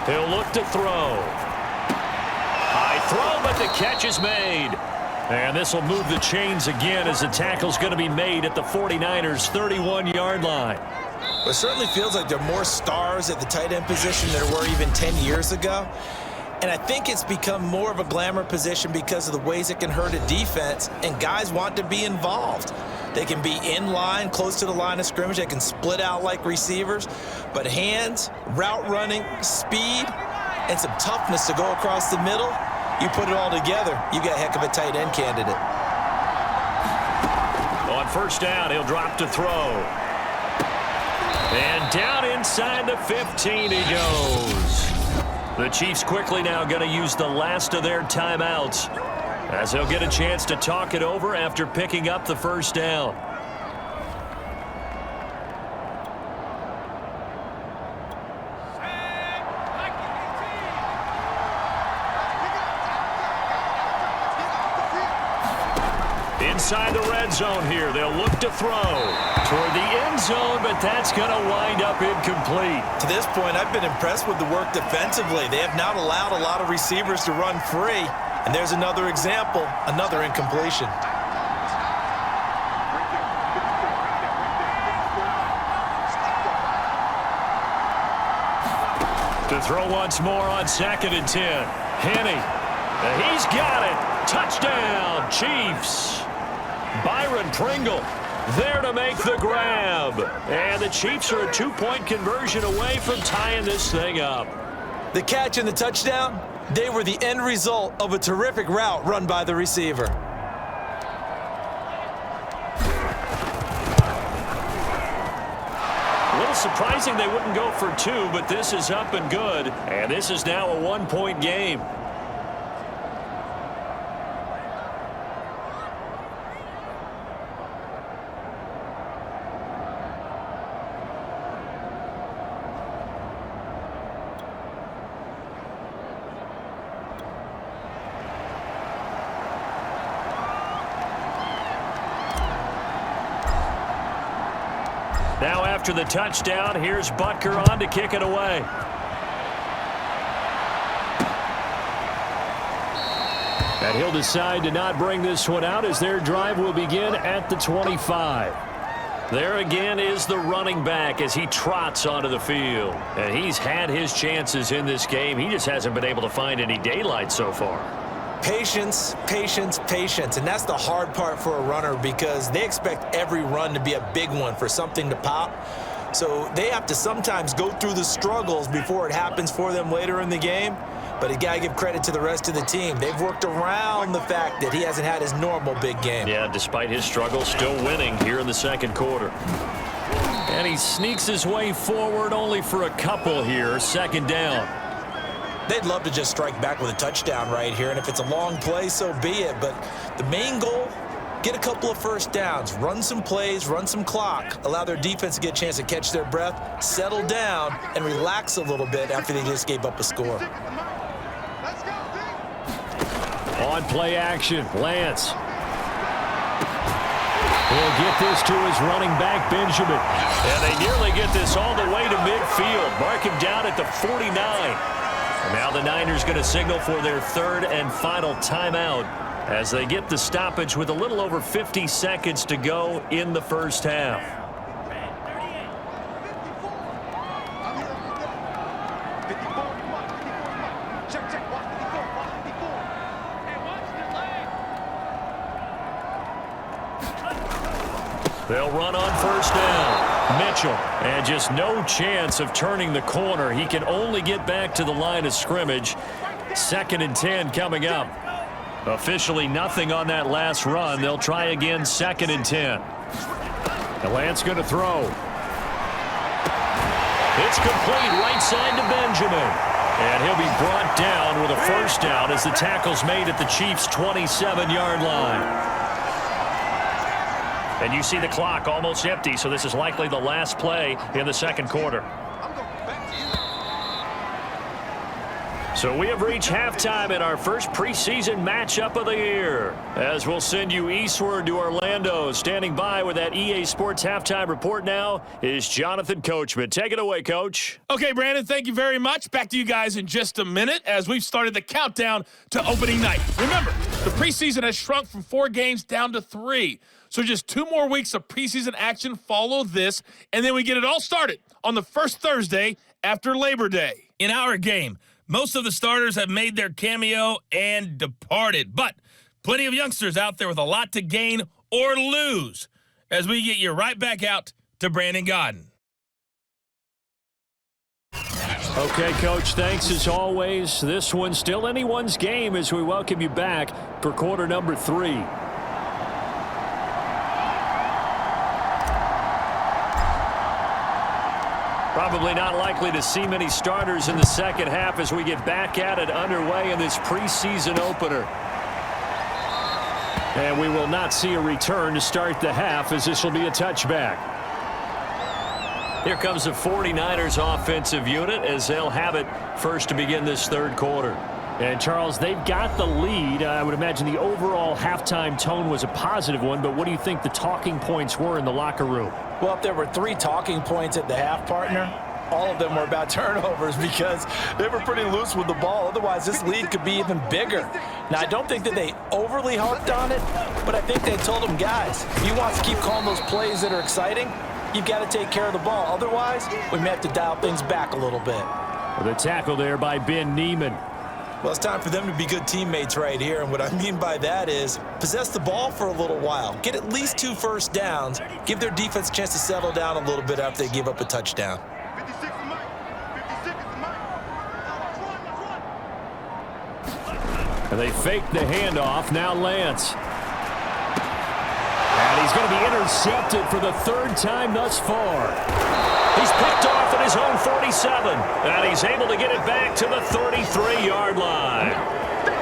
He'll look to throw. High throw, but the catch is made. And this will move the chains again as the tackle's going to be made at the 49ers' 31-yard line. It certainly feels like there are more stars at the tight end position than there were even 10 years ago. And I think it's become more of a glamour position because of the ways it can hurt a defense, and guys want to be involved. They can be in line, close to the line of scrimmage. They can split out like receivers. But hands, route running, speed, and some toughness to go across the middle, you put it all together, you got a heck of a tight end candidate. On first down, he'll drop to throw. And down inside the 15 he goes. The Chiefs quickly now going to use the last of their timeouts as they'll get a chance to talk it over after picking up the first down. Inside the red zone here, they'll look to throw toward the end zone, but that's going to wind up incomplete. To this point, I've been impressed with the work defensively. They have not allowed a lot of receivers to run free. And there's another example, another incompletion. To throw once more on 2nd and 10. Henne. He's got it. Touchdown, Chiefs. Byron Pringle there to make the grab. And the Chiefs are a 2-point conversion away from tying this thing up. The catch and the touchdown, they were the end result of a terrific route run by the receiver. A little surprising they wouldn't go for 2, but this is up and good. And this is now a 1-point game. Now after the touchdown, here's Butker on to kick it away. And he'll decide to not bring this one out as their drive will begin at the 25. There again is the running back as he trots onto the field. And he's had his chances in this game. He just hasn't been able to find any daylight so far. Patience, patience, patience. And that's the hard part for a runner because they expect every run to be a big one for something to pop. So they have to sometimes go through the struggles before it happens for them later in the game. But you got to give credit to the rest of the team. They've worked around the fact that he hasn't had his normal big game. Yeah, despite his struggles, still winning here in the second quarter. And he sneaks his way forward only for a couple here, 2nd down. They'd love to just strike back with a touchdown right here, and if it's a long play, so be it. But the main goal, get a couple of first downs, run some plays, run some clock, allow their defense to get a chance to catch their breath, settle down, and relax a little bit after they just gave up a score. On play action, Lance. He'll get this to his running back, Benjamin. And they nearly get this all the way to midfield. Mark him down at the 49. And now the Niners going to signal for their 3rd and final timeout as they get the stoppage with a little over 50 seconds to go in the first half. They'll run on first down. Mitchell, and just no chance of turning the corner. He can only get back to the line of scrimmage. 2nd and 10 coming up. Officially nothing on that last run. They'll try again 2nd and 10. The Lance going to throw. It's complete right side to Benjamin. And he'll be brought down with a first down as the tackle's made at the Chiefs' 27-yard line. And you see the clock almost empty, so this is likely the last play in the second quarter. So we have reached halftime in our first preseason matchup of the year. As we'll send you eastward to Orlando. Standing by with that EA Sports halftime report now is Jonathan Coachman. Take it away, Coach. Okay, Brandon, thank you very much. Back to you guys in just a minute as we've started the countdown to opening night. Remember, the preseason has shrunk from 4 games down to 3. So just 2 more weeks of preseason action follow this, and then we get it all started on the first Thursday after Labor Day. In our game, most of the starters have made their cameo and departed, but plenty of youngsters out there with a lot to gain or lose as we get you right back out to Brandon Godden. Okay, Coach, thanks as always. This one's still anyone's game as we welcome you back for quarter number 3. Probably not likely to see many starters in the second half as we get back at it underway in this preseason opener. And we will not see a return to start the half as this will be a touchback. Here comes the 49ers offensive unit as they'll have it first to begin this third quarter. And, Charles, they've got the lead. I would imagine the overall halftime tone was a positive one, but what do you think the talking points were in the locker room? Well, if there were 3 talking points at the half, partner, all of them were about turnovers because they were pretty loose with the ball. Otherwise, this lead could be even bigger. Now, I don't think that they overly harped on it, but I think they told them, guys, if you want to keep calling those plays that are exciting, you've got to take care of the ball. Otherwise, we may have to dial things back a little bit. The tackle there by Ben Neiman. Well, it's time for them to be good teammates right here, and what I mean by that is possess the ball for a little while, get at least 2 first downs, give their defense a chance to settle down a little bit after they give up a touchdown. 56 is Mike. 56 is Mike. And they fake the handoff. Now Lance. And he's going to be intercepted for the 3rd time thus far. He's picked off at his own 47. And he's able to get it back to the 33-yard line.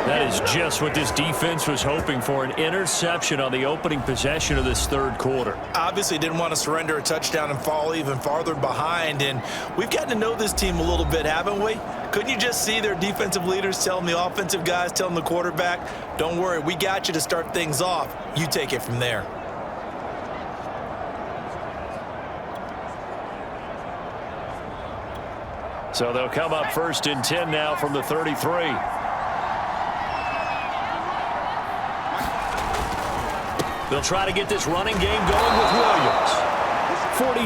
That is just what this defense was hoping for, an interception on the opening possession of this third quarter. Obviously didn't want to surrender a touchdown and fall even farther behind, and we've gotten to know this team a little bit, haven't we? Couldn't you just see their defensive leaders telling the offensive guys, telling the quarterback, don't worry, we got you to start things off. You take it from there. So they'll come up 1st and 10 now from the 33. They'll try to get this running game going with Williams.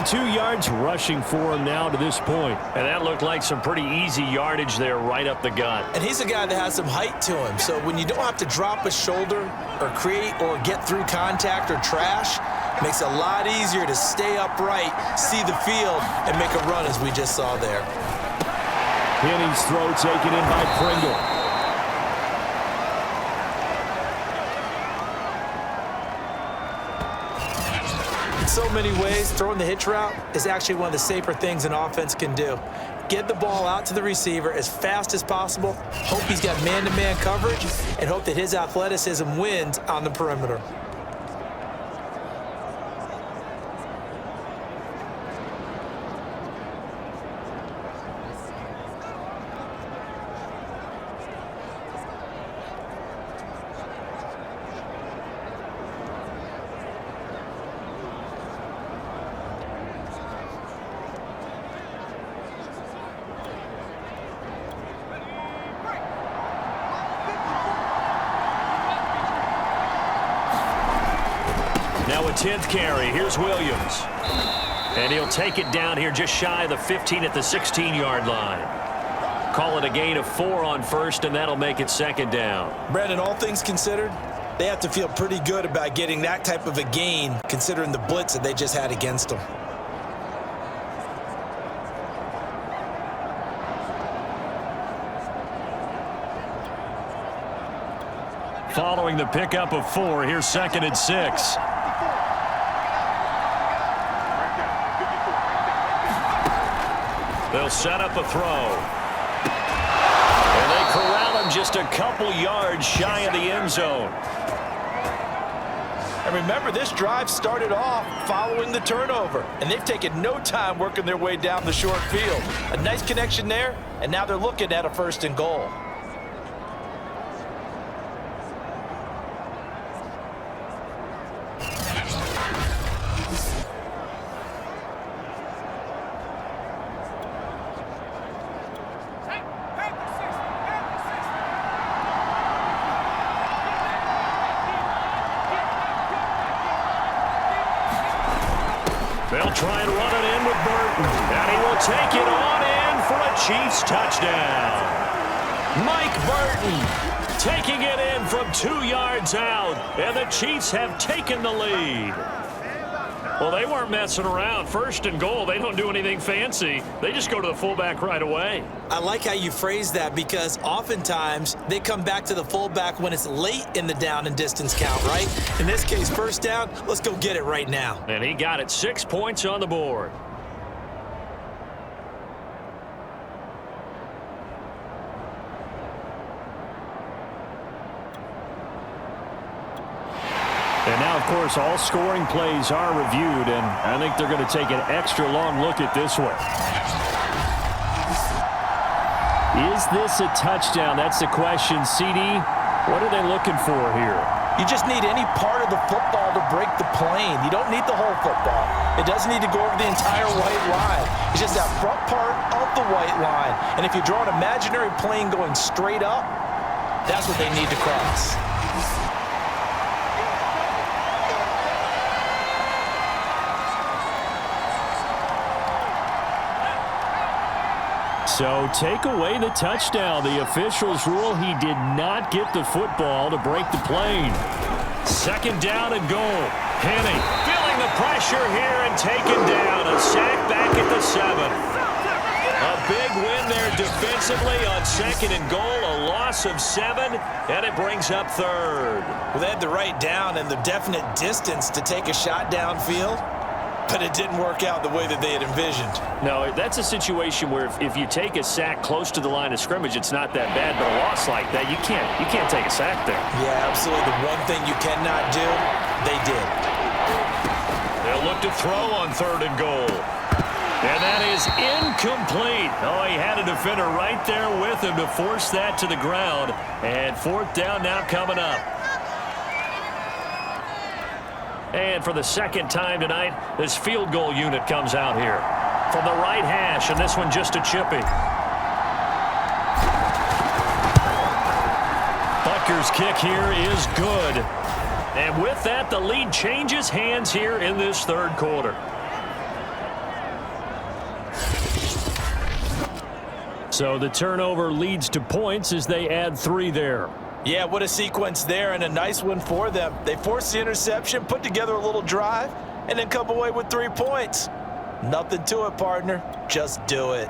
42 yards rushing for him now to this point. And that looked like some pretty easy yardage there right up the gut. And he's a guy that has some height to him. So when you don't have to drop a shoulder or create or get through contact or trash, it makes it a lot easier to stay upright, see the field, and make a run as we just saw there. Henning's throw taken in by Pringle. In so many ways, throwing the hitch route is actually one of the safer things an offense can do. Get the ball out to the receiver as fast as possible, hope he's got man-to-man coverage, and hope that his athleticism wins on the perimeter. Now a 10th carry. Here's Williams. And he'll take it down here just shy of the 15 at the 16-yard line. Call it a gain of 4 on first, and that'll make it 2nd down. Brandon, all things considered, they have to feel pretty good about getting that type of a gain, considering the blitz that they just had against them. Following the pickup of 4, here's 2nd and 6. They'll set up a throw. And they corral him just a couple yards shy of the end zone. And remember, this drive started off following the turnover, and they've taken no time working their way down the short field. A nice connection there, and now they're looking at a 1st and goal. They'll try and run it in with Burton. And he will take it on in for a Chiefs touchdown. Mike Burton taking it in from 2 yards out. And the Chiefs have taken the lead. Well, they weren't messing around. 1st and goal, they don't do anything fancy. They just go to the fullback right away. I like how you phrase that because oftentimes they come back to the fullback when it's late in the down and distance count, right? In this case, 1st down, let's go get it right now. And he got it. 6 points on the board. And now, of course, all scoring plays are reviewed, and I think they're going to take an extra long look at this one. Is this a touchdown? That's the question. CD, what are they looking for here? You just need any part of the football to break the plane. You don't need the whole football. It doesn't need to go over the entire white line. It's just that front part of the white line. And if you draw an imaginary plane going straight up, that's what they need to cross. So take away the touchdown. The officials rule he did not get the football to break the plane. 2nd down and goal. Penny feeling the pressure here and taken down. A sack back at the 7. A big win there defensively on 2nd and goal. A loss of 7, and it brings up 3rd. Well, they had the right down and the definite distance to take a shot downfield, but it didn't work out the way that they had envisioned. No, that's a situation where if you take a sack close to the line of scrimmage, it's not that bad. But a loss like that, you can't take a sack there. Yeah, absolutely. The one thing you cannot do, they did. They'll look to throw on 3rd and goal. And that is incomplete. Oh, he had a defender right there with him to force that to the ground. And 4th down now coming up. And for the 2nd time tonight, this field goal unit comes out here from the right hash, and this one just a chippy. Butker's kick here is good. And with that, the lead changes hands here in this 3rd quarter. So the turnover leads to points as they add 3 there. Yeah, what a sequence there, and a nice one for them. They forced the interception, put together a little drive, and then come away with 3 points. Nothing to it, partner. Just do it.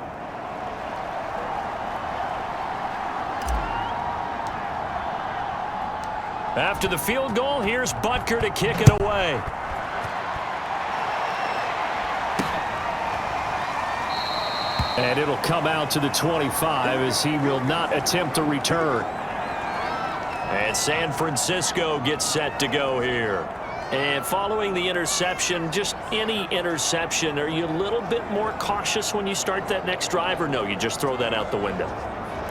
After the field goal, here's Butker to kick it away. And it'll come out to the 25 as he will not attempt to return. And San Francisco gets set to go here. And following the interception, just any interception, are you a little bit more cautious when you start that next drive, or no, you just throw that out the window?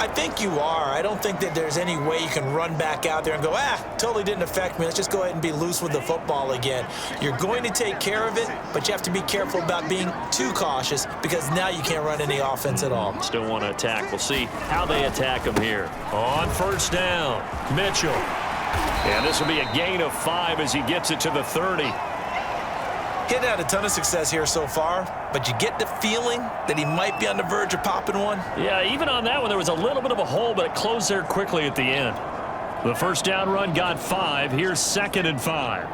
I think you are. I don't think that there's any way you can run back out there and go, totally didn't affect me. Let's just go ahead and be loose with the football again. You're going to take care of it, but you have to be careful about being too cautious because now you can't run any offense at all. Still want to attack. We'll see how they attack him here. On 1st down, Mitchell. And this will be a gain of 5 as he gets it to the 30. He's had a ton of success here so far, but you get the feeling that he might be on the verge of popping one. Yeah, even on that one, there was a little bit of a hole, but it closed there quickly at the end. The 1st down run got 5. Here's 2nd and 5.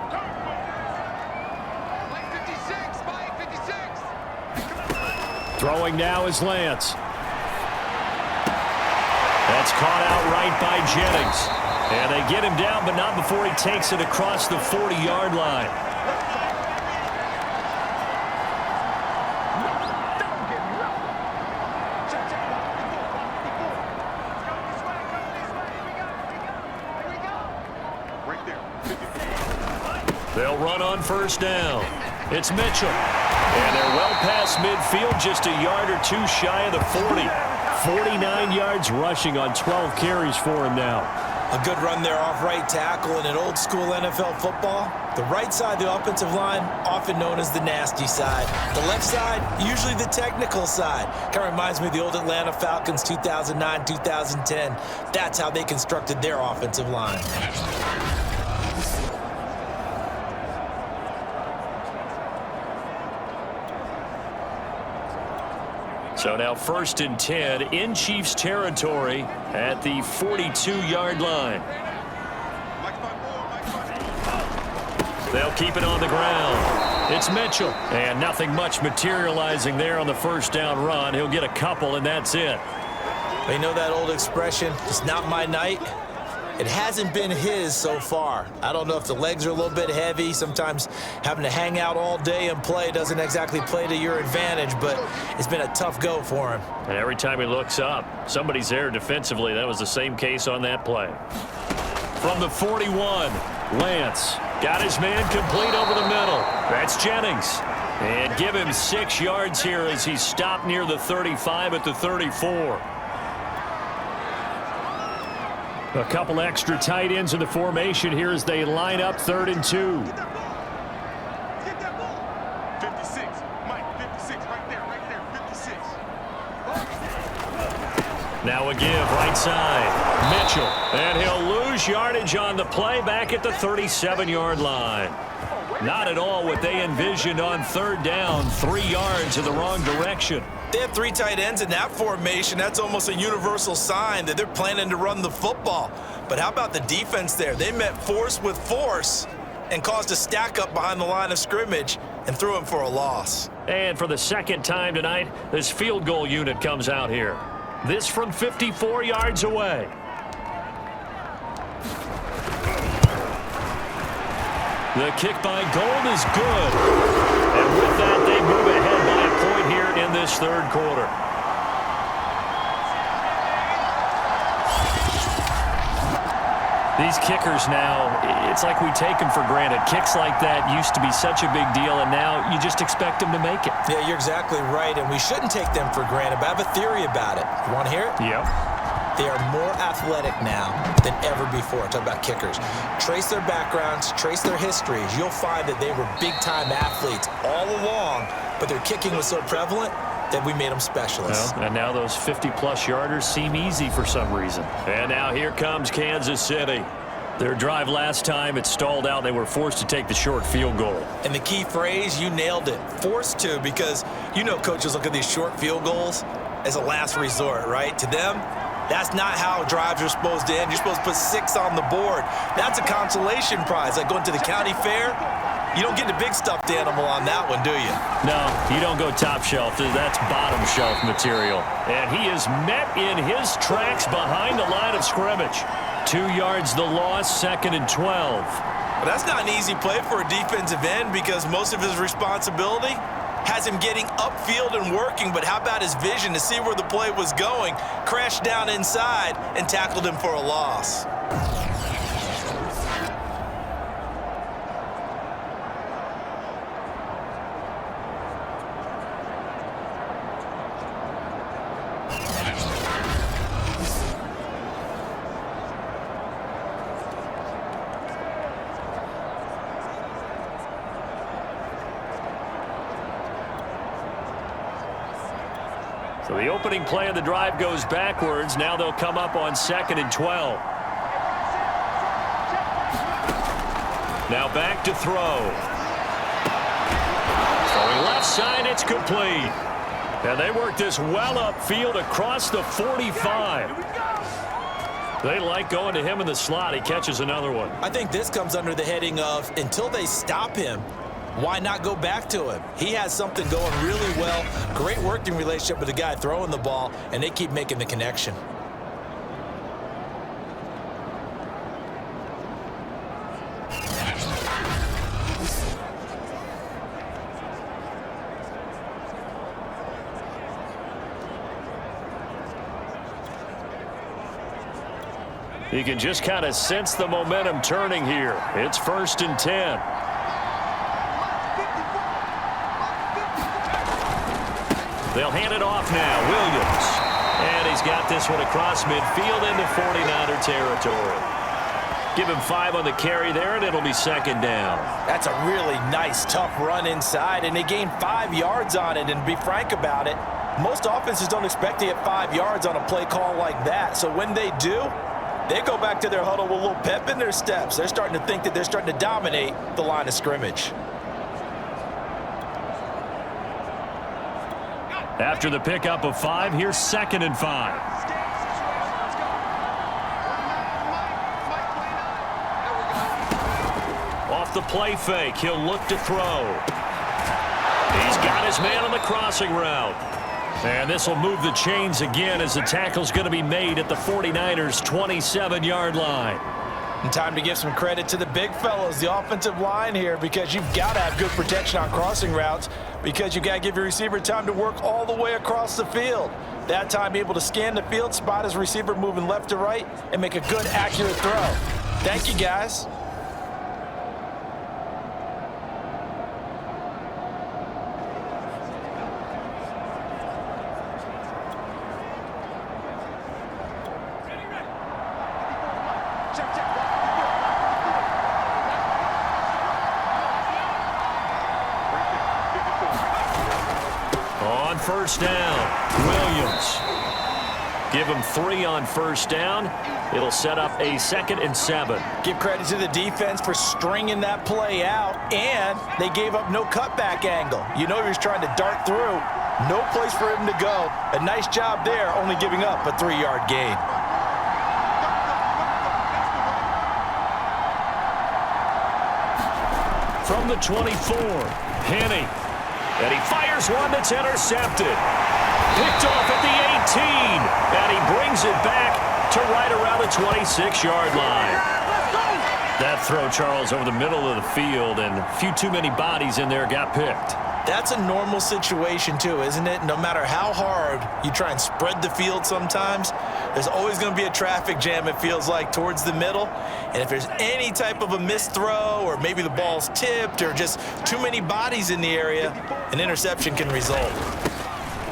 Throwing now is Lance. That's caught out right by Jennings. And they get him down, but not before he takes it across the 40-yard line. They'll run on first down. It's Mitchell. And they're well past midfield, just a yard or two shy of the 40. 49 yards rushing on 12 carries for him now. A good run there off right tackle in an old-school NFL football. The right side of the offensive line, often known as the nasty side. The left side, usually the technical side. Kind of reminds me of the old Atlanta Falcons 2009, 2010. That's how they constructed their offensive line. So now 1st and 10 in Chiefs territory at the 42-yard line. They'll keep it on the ground. It's Mitchell. And nothing much materializing there on the first down run. He'll get a couple, and that's it. You know that old expression, it's not my night? It hasn't been his so far. I don't know if the legs are a little bit heavy. Sometimes having to hang out all day and play doesn't exactly play to your advantage, but it's been a tough go for him. And every time he looks up, somebody's there defensively. That was the same case on that play. From the 41, Lance got his man complete over the middle. That's Jennings. And give him 6 yards here as he stopped near the 35 at the 34. A couple extra tight ends in the formation here as they line up 3rd and 2. Get that ball. 56. Mike, 56. Right there. 56. Now a give, right side. Mitchell. And he'll lose yardage on the play back at the 37-yard line. Not at all what they envisioned on 3rd down. 3 yards in the wrong direction. They have 3 tight ends in that formation. That's almost a universal sign that they're planning to run the football. But how about the defense there? They met force with force and caused a stack up behind the line of scrimmage and threw him for a loss. And for the 2nd time tonight, this field goal unit comes out here. This from 54 yards away. The kick by Gold is good. And with that, they move ahead by a point here in this 3rd quarter. These kickers now, it's like we take them for granted. Kicks like that used to be such a big deal, and now you just expect them to make it. Yeah, you're exactly right, and we shouldn't take them for granted, but I have a theory about it. You want to hear it? Yep. They are more athletic now than ever before. Talk about kickers. Trace their backgrounds, trace their histories. You'll find that they were big-time athletes all along, but their kicking was so prevalent that we made them specialists. Well, and now those 50-plus yarders seem easy for some reason. And now here comes Kansas City. Their drive last time, it stalled out. They were forced to take the short field goal. And the key phrase, you nailed it. Forced to, because you know coaches look at these short field goals as a last resort, right? To them, that's not how drives are supposed to end. You're supposed to put 6 on the board. That's a consolation prize. Like going to the county fair, you don't get the big stuffed animal on that one, do you? No, you don't go top shelf. That's bottom shelf material. And he is met in his tracks behind the line of scrimmage. 2 yards the loss, 2nd and 12. But that's not an easy play for a defensive end because most of his responsibility has him getting upfield and working, but how about his vision to see where the play was going, crashed down inside, and tackled him for a loss. So the opening play of the drive goes backwards. Now they'll come up on 2nd and 12. Now back to throw. Throwing left side, it's complete. And they work this well upfield across the 45. They like going to him in the slot. He catches another one. I think this comes under the heading of until they stop him, why not go back to him? He has something going really well. Great working relationship with the guy throwing the ball, and they keep making the connection. You can just kind of sense the momentum turning here. It's 1st and 10. They'll hand it off now. Williams. And he's got this one across midfield into 49er territory. Give him 5 on the carry there, and it'll be second down. That's a really nice, tough run inside, and they gained 5 yards on it. And to be frank about it, most offenses don't expect to get 5 yards on a play call like that. So when they do, they go back to their huddle with a little pep in their steps. They're starting to think that they're starting to dominate the line of scrimmage. After the pickup of 5, here's 2nd and 5. Off the play fake, he'll look to throw. He's got his man on the crossing route. And this will move the chains again as the tackle's going to be made at the 49ers' 27-yard line. And time to give some credit to the big fellas, the offensive line here, because you've got to have good protection on crossing routes, because you've got to give your receiver time to work all the way across the field. That time able to scan the field, spot his receiver moving left to right, and make a good, accurate throw. Thank you, guys. First down, Williams. Give him 3 on first down. It'll set up a 2nd and 7. Give credit to the defense for stringing that play out, and they gave up no cutback angle. You know he was trying to dart through. No place for him to go. A nice job there, only giving up a 3-yard gain. From the 24, Henny. And he fires one that's intercepted. Picked off at the 18. And he brings it back to right around the 26-yard line. That throw, Charles, over the middle of the field, and a few too many bodies in there got picked. That's a normal situation, too, isn't it? No matter how hard you try and spread the field sometimes, there's always going to be a traffic jam, it feels like, towards the middle. And if there's any type of a missed throw, or maybe the ball's tipped, or just too many bodies in the area, an interception can result.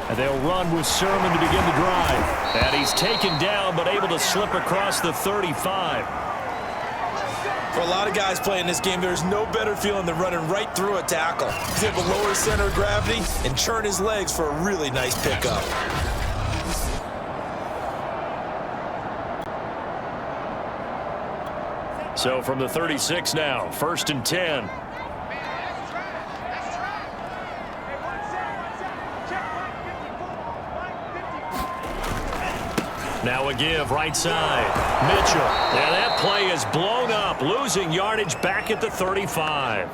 And they'll run with Sermon to begin the drive. And he's taken down, but able to slip across the 35. For a lot of guys playing this game, there's no better feeling than running right through a tackle. He's able to lower center of gravity and churn his legs for a really nice pickup. So from the 36 now, 1st and 10. Now a give right side. Mitchell. And that play is blown up, losing yardage back at the 35.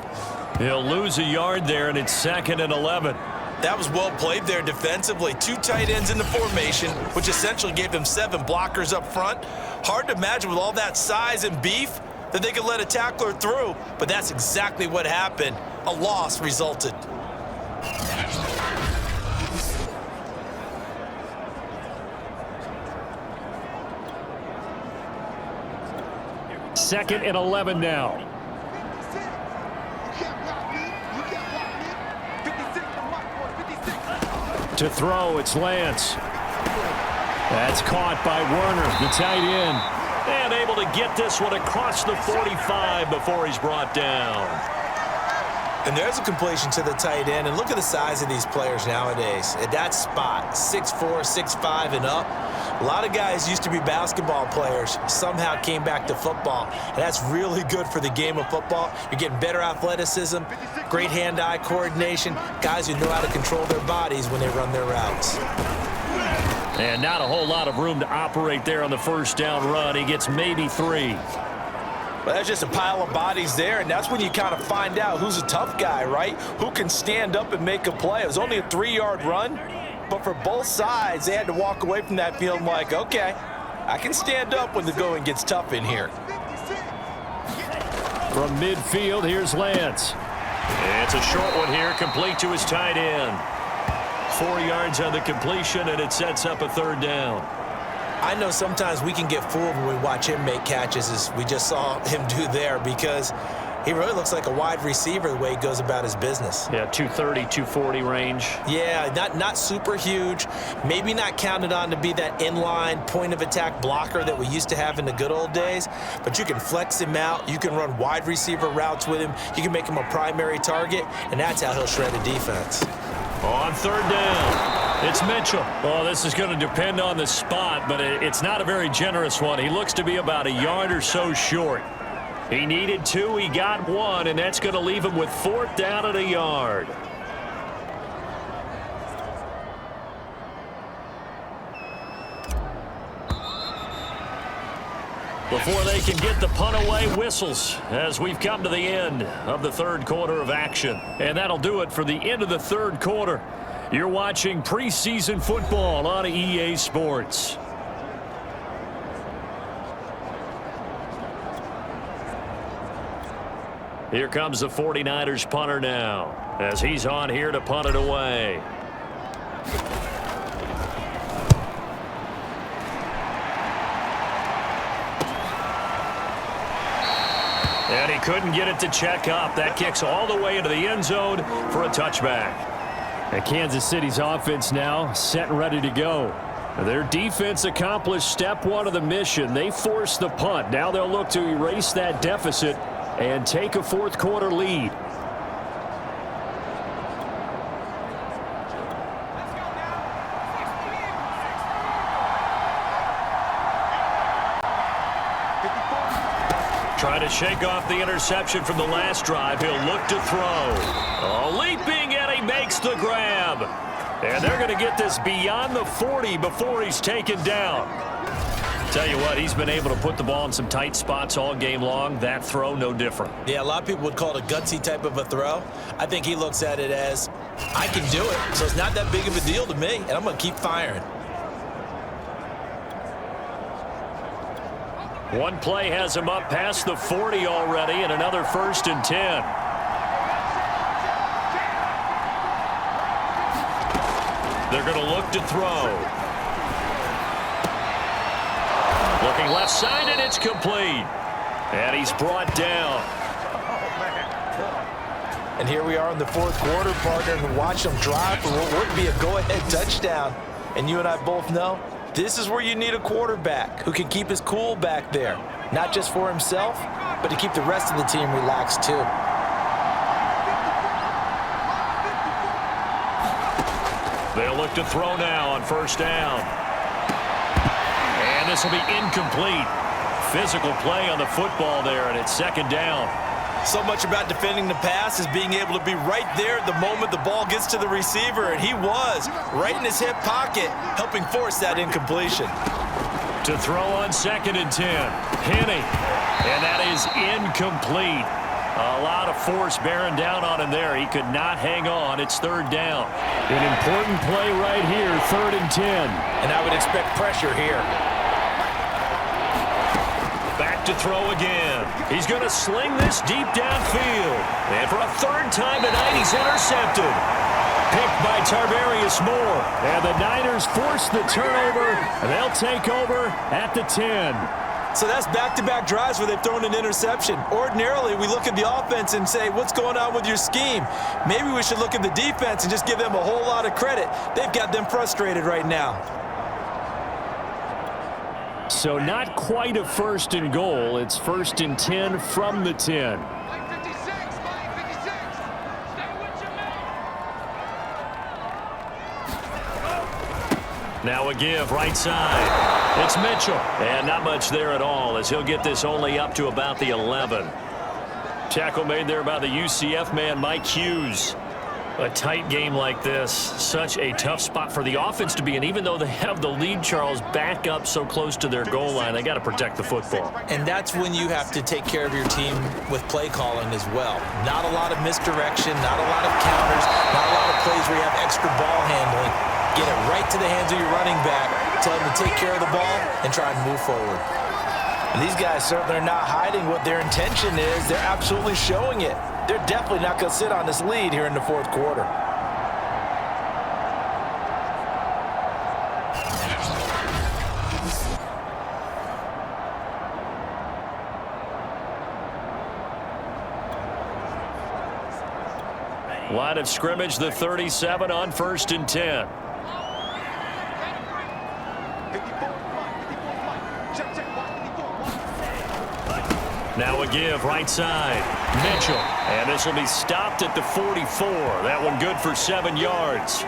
He'll lose a yard there, and it's 2nd and 11. That was well played there defensively. 2 tight ends in the formation, which essentially gave them 7 blockers up front. Hard to imagine with all that size and beef that they could let a tackler through, but that's exactly what happened. A loss resulted. Second and 11 now. To throw, it's Lance. That's caught by Werner, the tight end. And able to get this one across the 45 before he's brought down. And there's a completion to the tight end. And look at the size of these players nowadays. At that spot, 6'4", 6'5", and up. A lot of guys used to be basketball players, somehow came back to football. And that's really good for the game of football. You're getting better athleticism, great hand-eye coordination, guys who know how to control their bodies when they run their routes. And not a whole lot of room to operate there on the first down run. He gets maybe 3. Well, that's just a pile of bodies there, and that's when you kind of find out who's a tough guy, right? Who can stand up and make a play. It was only a 3-yard run, but for both sides, they had to walk away from that feeling like, okay, I can stand up when the going gets tough in here. From midfield, here's Lance. It's a short one here, complete to his tight end. 4 yards on the completion, and it sets up a 3rd down. I know sometimes we can get fooled when we watch him make catches, as we just saw him do there, because He really looks like a wide receiver the way he goes about his business. Yeah, 230, 240 range. Yeah, not super huge. Maybe not counted on to be that inline point-of-attack blocker that we used to have in the good old days, but you can flex him out. You can run wide receiver routes with him. You can make him a primary target, and that's how he'll shred a defense. On third down, it's Mitchell. Oh, this is going to depend on the spot, but it's not a very generous one. He looks to be about a yard or so short. He needed 2, he got 1, and that's going to leave him with 4th down at a yard. Before they can get the punt away, whistles as we've come to the end of the third quarter of action. And that'll do it for the end of the third quarter. You're watching preseason football on EA Sports. Here comes the 49ers punter now as he's on here to punt it away. And he couldn't get it to check up. That kicks all the way into the end zone for a touchback. And Kansas City's offense now set and ready to go. Their defense accomplished step 1 of the mission. They forced the punt. Now they'll look to erase that deficit and take a fourth quarter lead. Trying to shake off the interception from the last drive. He'll look to throw. Oh, leaping, and he makes the grab. And they're going to get this beyond the 40 before he's taken down. Tell you what, he's been able to put the ball in some tight spots all game long. That throw, no different. Yeah, a lot of people would call it a gutsy type of a throw. I think he looks at it as, I can do it, so it's not that big of a deal to me, and I'm going to keep firing. One play has him up past the 40 already, and another 1st and 10. They're going to look to throw. Looking left side, and it's complete. And he's brought down. And here we are in the fourth quarter, partner, and watch them drive for what would be a go-ahead touchdown. And you and I both know this is where you need a quarterback who can keep his cool back there, not just for himself, but to keep the rest of the team relaxed too. They'll look to throw now on 1st down. And this will be incomplete. Physical play on the football there, and it's 2nd down. So much about defending the pass is being able to be right there at the moment the ball gets to the receiver, and he was right in his hip pocket, helping force that incompletion. To throw on 2nd and 10. Henning, and that is incomplete. A lot of force bearing down on him there. He could not hang on. It's 3rd down. An important play right here, 3rd and 10. And I would expect pressure here. Back to throw again. He's going to sling this deep downfield. And for a 3rd time tonight, he's intercepted. Picked by Tarvarius Moore. And the Niners force the turnover, and they'll take over at the 10. So that's back-to-back drives where they've thrown an interception. Ordinarily, we look at the offense and say, what's going on with your scheme? Maybe we should look at the defense and just give them a whole lot of credit. They've got them frustrated right now. So not quite a 1st and goal. It's 1st and 10 from the 10. Now a give right side. It's Mitchell. And not much there at all as he'll get this only up to about the 11. Tackle made there by the UCF man, Mike Hughes. A tight game like this, such a tough spot for the offense to be in. Even though they have the lead, Charles, back up so close to their goal line, they got to protect the football. And that's when you have to take care of your team with play calling as well. Not a lot of misdirection, not a lot of counters, not a lot of plays where you have extra ball handling. Get it right to the hands of your running back, tell them to take care of the ball, and try and move forward. And these guys certainly are not hiding what their intention is. They're absolutely showing it. They're definitely not going to sit on this lead here in the fourth quarter. Line of scrimmage, the 37 on 1st and 10. 54, check, check, 54. Now a give, right side. Mitchell. And this will be stopped at the 44. That one good for 7 yards.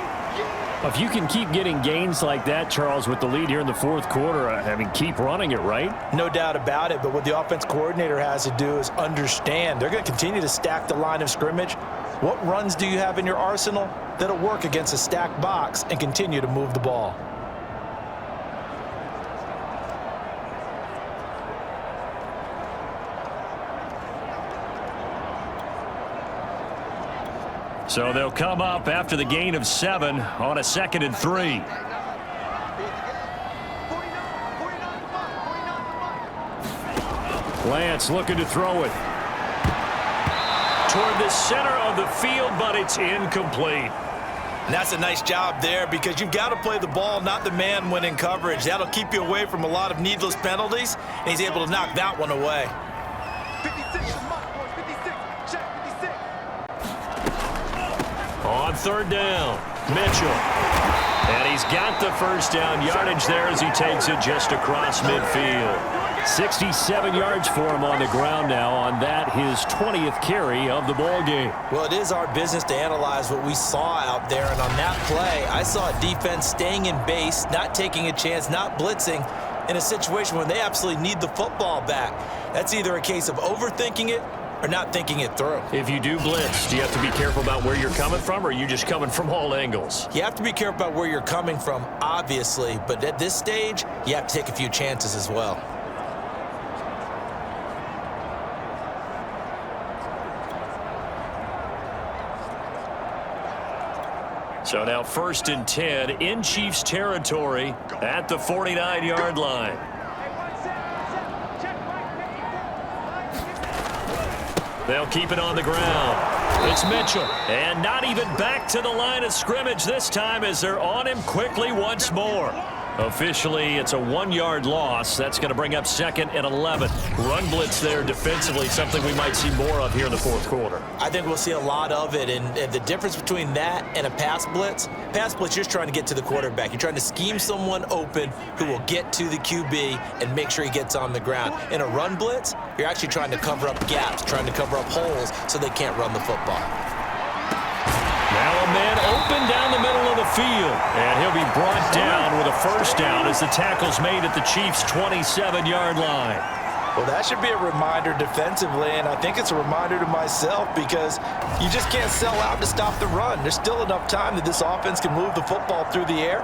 If you can keep getting gains like that, Charles, with the lead here in the fourth quarter, I mean, keep running it, right? No doubt about it, but what the offense coordinator has to do is understand. They're going to continue to stack the line of scrimmage. What runs do you have in your arsenal that'll work against a stacked box and continue to move the ball? So they'll come up after the gain of 7 on a 2nd and 3. Lance looking to throw it. Toward the center of the field, but it's incomplete. And that's a nice job there because you've got to play the ball, not the man when in coverage. That'll keep you away from a lot of needless penalties, and he's able to knock that one away. 56, boys, 56, check, 56. On 3rd down, Mitchell. And he's got the first down yardage there as he takes it just across midfield. 67 yards for him on the ground now on that, his 20th carry of the ball game. Well, it is our business to analyze what we saw out there, and on that play, I saw a defense staying in base, not taking a chance, not blitzing in a situation when they absolutely need the football back. That's either a case of overthinking it or not thinking it through. If you do blitz, do you have to be careful about where you're coming from, or are you just coming from all angles? You have to be careful about where you're coming from, obviously, but at this stage, you have to take a few chances as well. So now 1st and 10 in Chiefs territory at the 49-yard line. They'll keep it on the ground. It's Mitchell. And not even back to the line of scrimmage this time as they're on him quickly once more. Officially, it's a 1-yard loss. That's going to bring up 2nd and 11. Run blitz there defensively, something we might see more of here in the fourth quarter. I think we'll see a lot of it, and the difference between that and a pass blitz, you're just trying to get to the quarterback. You're trying to scheme someone open who will get to the QB and make sure he gets on the ground. In a run blitz, you're actually trying to cover up gaps, trying to cover up holes so they can't run the football. Now a man open down the middle of the field, and he'll be brought down with a first down as the tackle's made at the Chiefs' 27-yard line. Well, that should be a reminder defensively, and I think it's a reminder to myself because you just can't sell out to stop the run. There's still enough time that this offense can move the football through the air,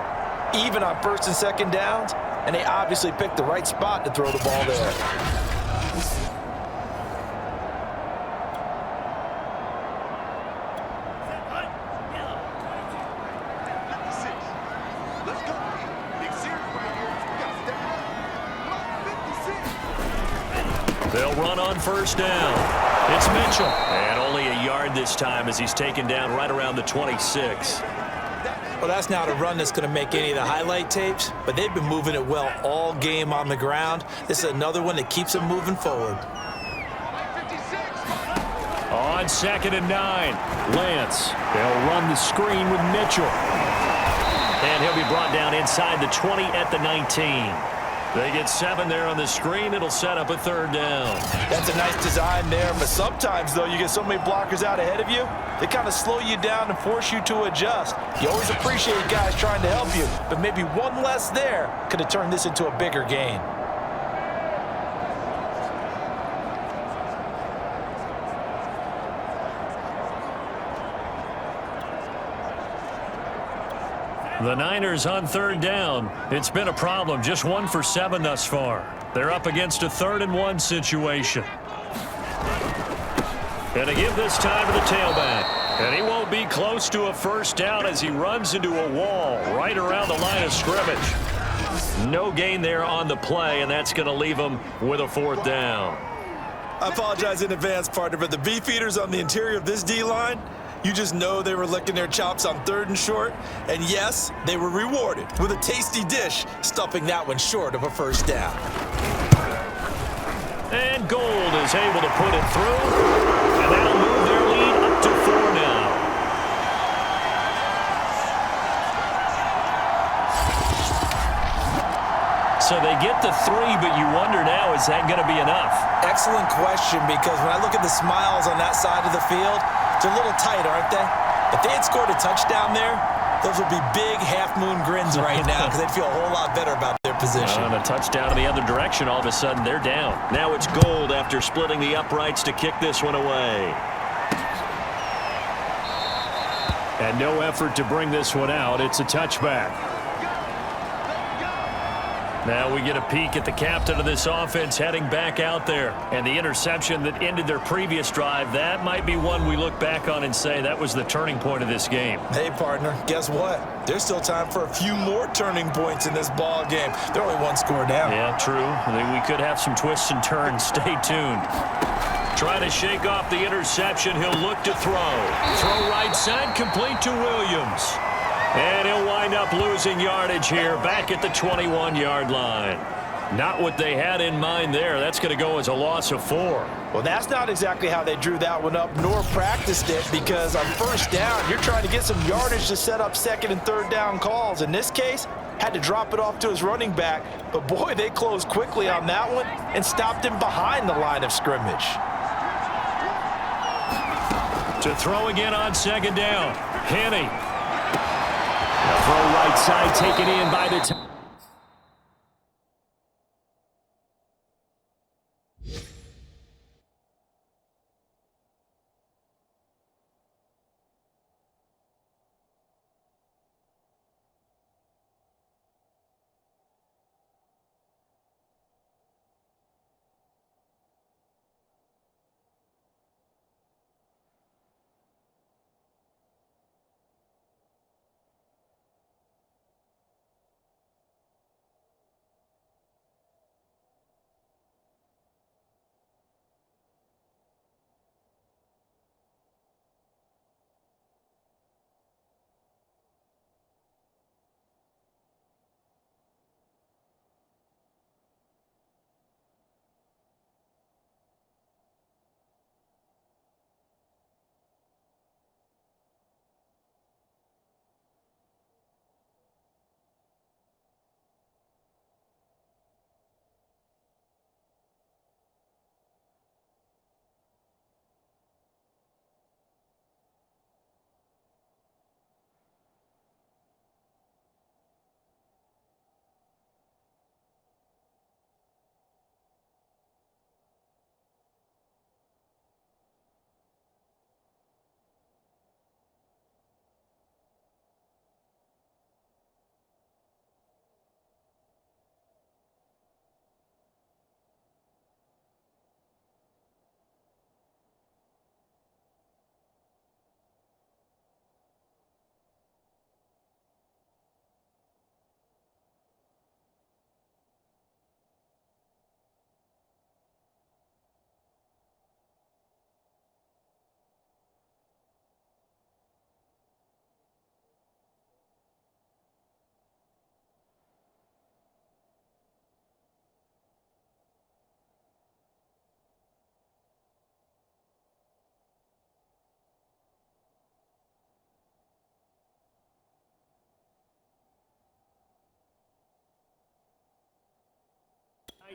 even on 1st and 2nd downs, and they obviously picked the right spot to throw the ball there. They'll run on 1st down. It's Mitchell. And only a yard this time as he's taken down right around the 26. Well, that's not a run that's going to make any of the highlight tapes, but they've been moving it well all game on the ground. This is another one that keeps them moving forward. On 2nd and 9, Lance. They'll run the screen with Mitchell. And he'll be brought down inside the 20 at the 19. They get 7 there on the screen. It'll set up a 3rd down. That's a nice design there, but sometimes, though, you get so many blockers out ahead of you, they kind of slow you down and force you to adjust. You always appreciate guys trying to help you, but maybe one less there could have turned this into a bigger gain. The Niners on 3rd down. It's been a problem. Just 1 for 7 thus far. They're up against a 3rd and 1 situation. And a give this time to the tailback. And he won't be close to a first down as he runs into a wall right around the line of scrimmage. No gain there on the play, and that's going to leave him with a 4th down. I apologize in advance, partner, but the beef eaters on the interior of this D-line, you just know they were licking their chops on 3rd and short. And yes, they were rewarded with a tasty dish, stuffing that one short of a first down. And Gold is able to put it through. And that'll move their lead up to 4 now. get the 3, but you wonder now, is that going to be enough? Excellent question, because when I look at the smiles on that side of the field, they're a little tight, aren't they? If they had scored a touchdown there, those would be big half-moon grins right now because they'd feel a whole lot better about their position. And a touchdown in the other direction, all of a sudden they're down. Now it's Gold after splitting the uprights to kick this one away. And no effort to bring this one out. It's a touchback. Now we get a peek at the captain of this offense heading back out there. And the interception that ended their previous drive, that might be one we look back on and say that was the turning point of this game. Hey, partner, guess what? There's still time for a few more turning points in this ball game. They're only one score down. Yeah, true. We could have some twists and turns. Stay tuned. Trying to shake off the interception. He'll look to throw. Throw right side, complete to Williams. And he'll wind up losing yardage here back at the 21-yard line. Not what they had in mind there. That's going to go as a loss of 4. Well, that's not exactly how they drew that one up nor practiced it, because on first down, you're trying to get some yardage to set up second and third down calls. In this case, had to drop it off to his running back. But, boy, they closed quickly on that one and stopped him behind the line of scrimmage. To throw again on second down. Henny. Throw right side, taken in by the time.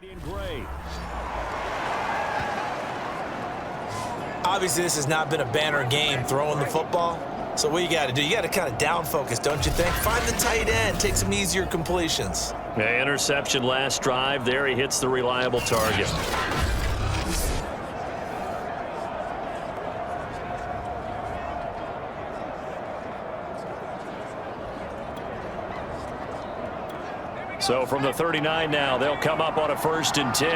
In gray. Obviously, this has not been a banner game throwing the football. So what you got to do, you got to kind of down focus, don't you think? Find the tight end, take some easier completions. Yeah, interception last drive. There he hits the reliable target. So from the 39 now, they'll come up on a 1st and 10.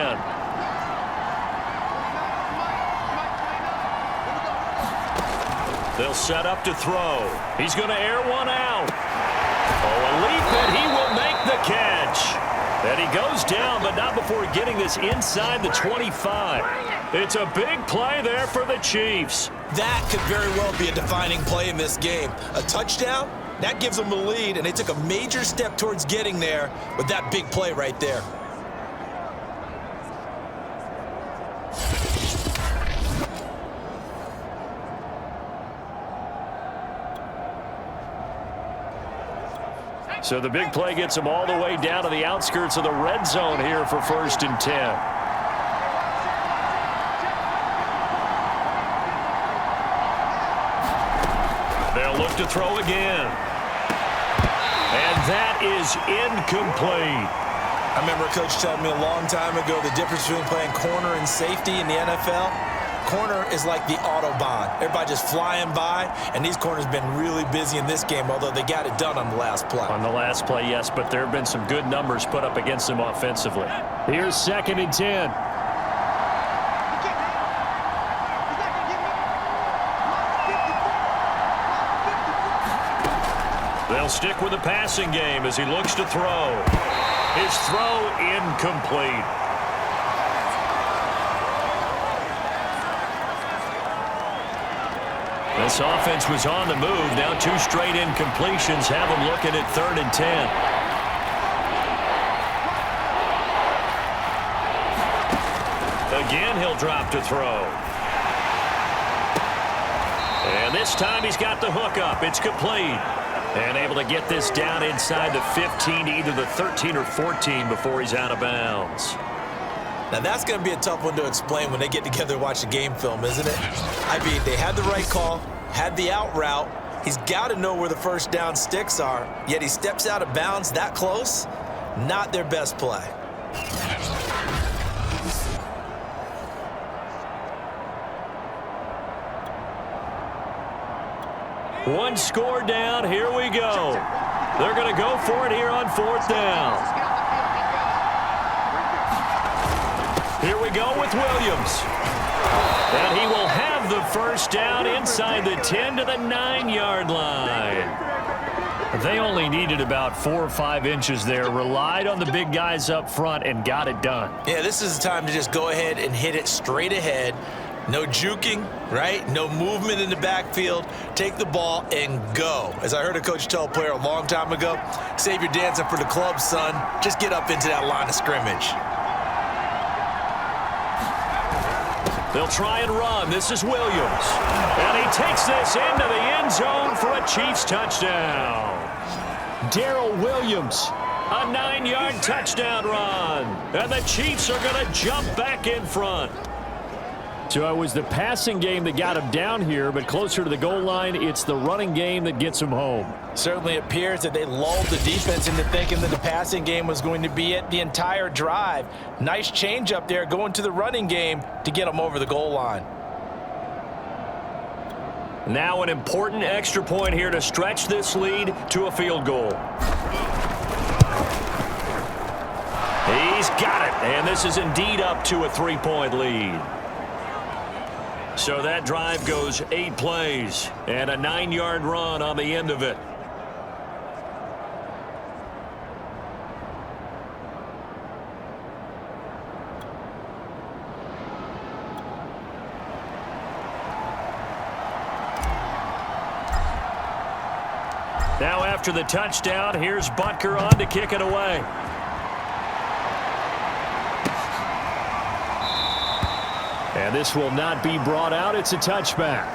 They'll set up to throw. He's going to air one out. Oh, a leap, and he will make the catch. And he goes down, but not before getting this inside the 25. It's a big play there for the Chiefs. That could very well be a defining play in this game. A touchdown? That gives them the lead, and they took a major step towards getting there with that big play right there. So the big play gets them all the way down to the outskirts of the red zone here for 1st and 10. They'll look to throw again. And that is incomplete. I remember Coach telling me a long time ago the difference between playing corner and safety in the NFL. Corner is like the Autobahn. Everybody just flying by, and these corners been really busy in this game, although they got it done on the last play. On the last play, yes, but there have been some good numbers put up against them offensively. Here's 2nd and 10. They'll stick with the passing game as he looks to throw. His throw incomplete. This offense was on the move. Now 2 straight incompletions have them looking at 3rd and 10. Again, he'll drop to throw. And this time he's got the hook up. It's complete. And able to get this down inside the 15 to either the 13 or 14 before he's out of bounds. Now, that's going to be a tough one to explain when they get together and watch the game film, isn't it? I mean, they had the right call, had the out route. He's got to know where the first down sticks are, yet he steps out of bounds that close. Not their best play. One score down. Here we go. They're going to go for it here on 4th down. Here we go with Williams. And he will have the first down inside the 10 to the 9-yard line. They only needed about 4 or 5 inches there, relied on the big guys up front, and got it done. Yeah, this is the time to just go ahead and hit it straight ahead. No juking, right? No movement in the backfield. Take the ball and go. As I heard a coach tell a player a long time ago, save your dancing for the club, son. Just get up into that line of scrimmage. They'll try and run. This is Williams. And he takes this into the end zone for a Chiefs touchdown. Darrell Williams, a 9-yard touchdown run. And the Chiefs are going to jump back in front. So it was the passing game that got him down here, but closer to the goal line, it's the running game that gets him home. Certainly appears that they lulled the defense into thinking that the passing game was going to be it the entire drive. Nice change up there going to the running game to get them over the goal line. Now an important extra point here to stretch this lead to a field goal. He's got it, and this is indeed up to a 3-point lead. So that drive goes 8 plays and a 9-yard run on the end of it. Now after the touchdown, here's Butker on to kick it away. And this will not be brought out. It's a touchback.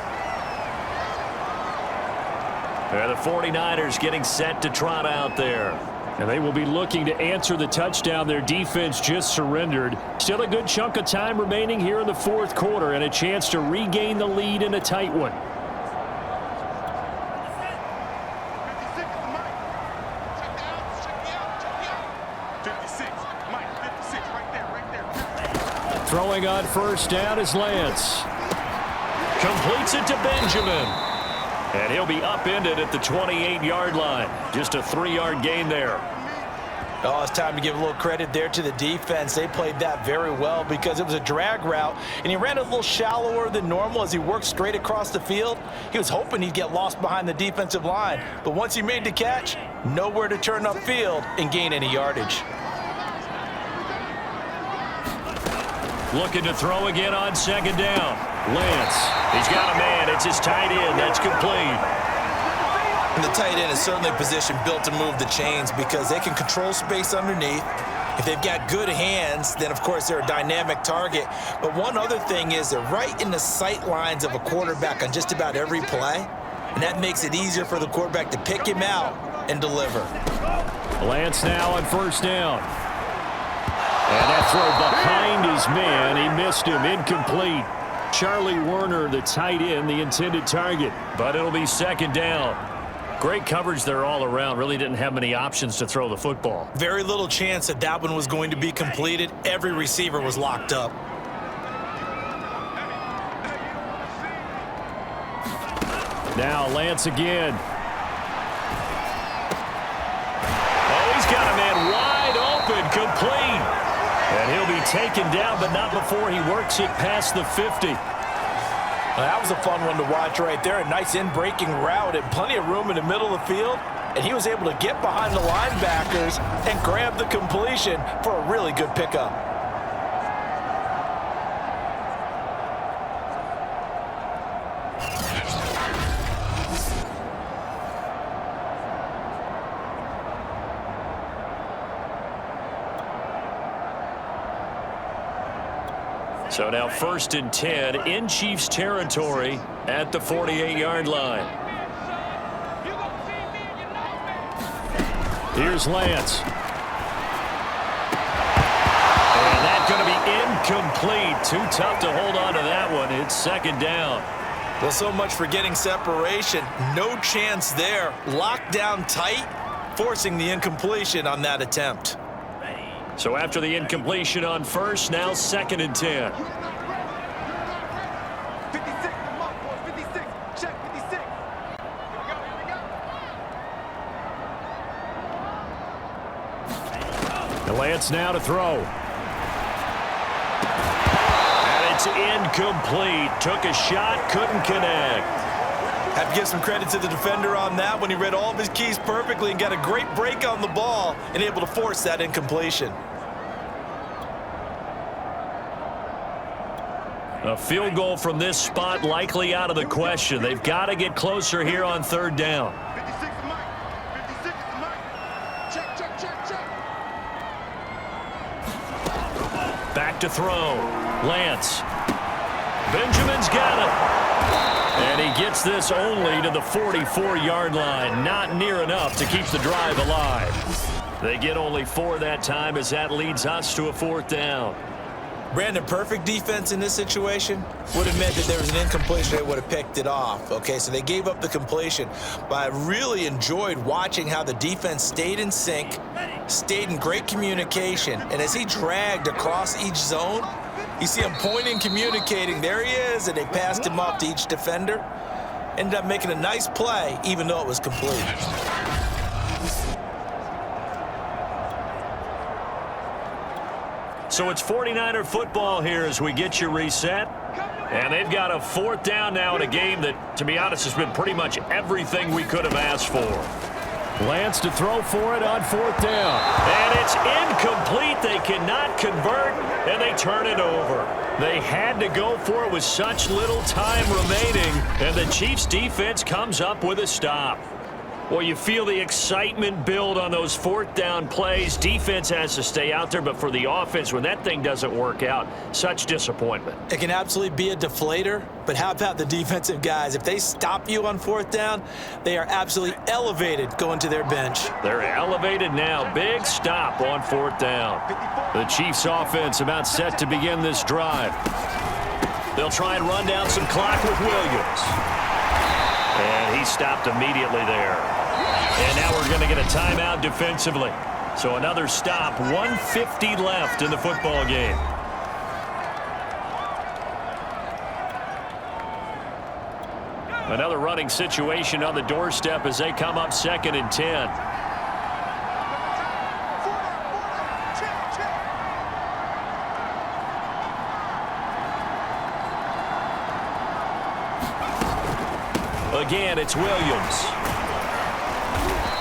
The 49ers getting set to trot out there. And they will be looking to answer the touchdown their defense just surrendered. Still a good chunk of time remaining here in the 4th quarter and a chance to regain the lead in a tight one. Throwing on first down is Lance. Completes it to Benjamin. And he'll be upended at the 28-yard line. Just a 3-yard gain there. Oh, it's time to give a little credit there to the defense. They played that very well because it was a drag route, and he ran a little shallower than normal as he worked straight across the field. He was hoping he'd get lost behind the defensive line, but once he made the catch, nowhere to turn upfield and gain any yardage. Looking to throw again on 2nd down. Lance, he's got a man. It's his tight end. That's complete. And the tight end is certainly a position built to move the chains because they can control space underneath. If they've got good hands, then, of course, they're a dynamic target. But one other thing is they're right in the sight lines of a quarterback on just about every play. And that makes it easier for the quarterback to pick him out and deliver. Lance now on first down. And that throw behind his man. He missed him. Incomplete. Charlie Werner, the tight end, the intended target. But it'll be second down. Great coverage there all around. Really didn't have many options to throw the football. Very little chance that that one was going to be completed. Every receiver was locked up. Now Lance again. Oh, he's got a man wide open, complete. And he'll be taken down, but not before he works it past the 50. That was a fun one to watch right there. A nice in-breaking route and plenty of room in the middle of the field. And he was able to get behind the linebackers and grab the completion for a really good pickup. So now 1st and 10 in Chiefs territory at the 48-yard line. Here's Lance. And that's going to be incomplete. Too tough to hold on to that one. It's second down. Well, so much for getting separation. No chance there. Locked down tight, forcing the incompletion on that attempt. So after the incompletion on first, now 2nd and 10. 56, come on, boys, 56, check 56. Here we go. And Lance now to throw. And it's incomplete. Took a shot, couldn't connect. Have to give some credit to the defender on that when he read all of his keys perfectly and got a great break on the ball and able to force that incompletion. A field goal from this spot likely out of the question. They've got to get closer here on 3rd down. 56 is Mike. 56 is Mike. Check, check, check, check. Back to throw. Lance. Benjamin's got it. And he gets this only to the 44-yard line. Not near enough to keep the drive alive. They get only 4 that time as that leads us to a 4th down. Brandon, perfect defense in this situation would have meant that there was an incompletion. They would have picked it off. Okay, so they gave up the completion. But I really enjoyed watching how the defense stayed in sync, stayed in great communication. And as he dragged across each zone, you see him pointing, communicating. There he is, and they passed him off to each defender. Ended up making a nice play, even though it was complete. So it's 49er football here as we get you reset. And they've got a 4th down now in a game that, to be honest, has been pretty much everything we could have asked for. Lance to throw for it on 4th down. And it's incomplete. They cannot convert, and they turn it over. They had to go for it with such little time remaining, and the Chiefs' defense comes up with a stop. Well, you feel the excitement build on those 4th down plays. Defense has to stay out there, but for the offense, when that thing doesn't work out, such disappointment. It can absolutely be a deflator, but how about the defensive guys? If they stop you on 4th down, they are absolutely elevated going to their bench. They're elevated now. Big stop on 4th down. The Chiefs offense about set to begin this drive. They'll try and run down some clock with Williams. And he stopped immediately there. And now we're going to get a timeout defensively. So another stop, 1:50 left in the football game. Another running situation on the doorstep as they come up 2nd and 10. Again, it's Williams.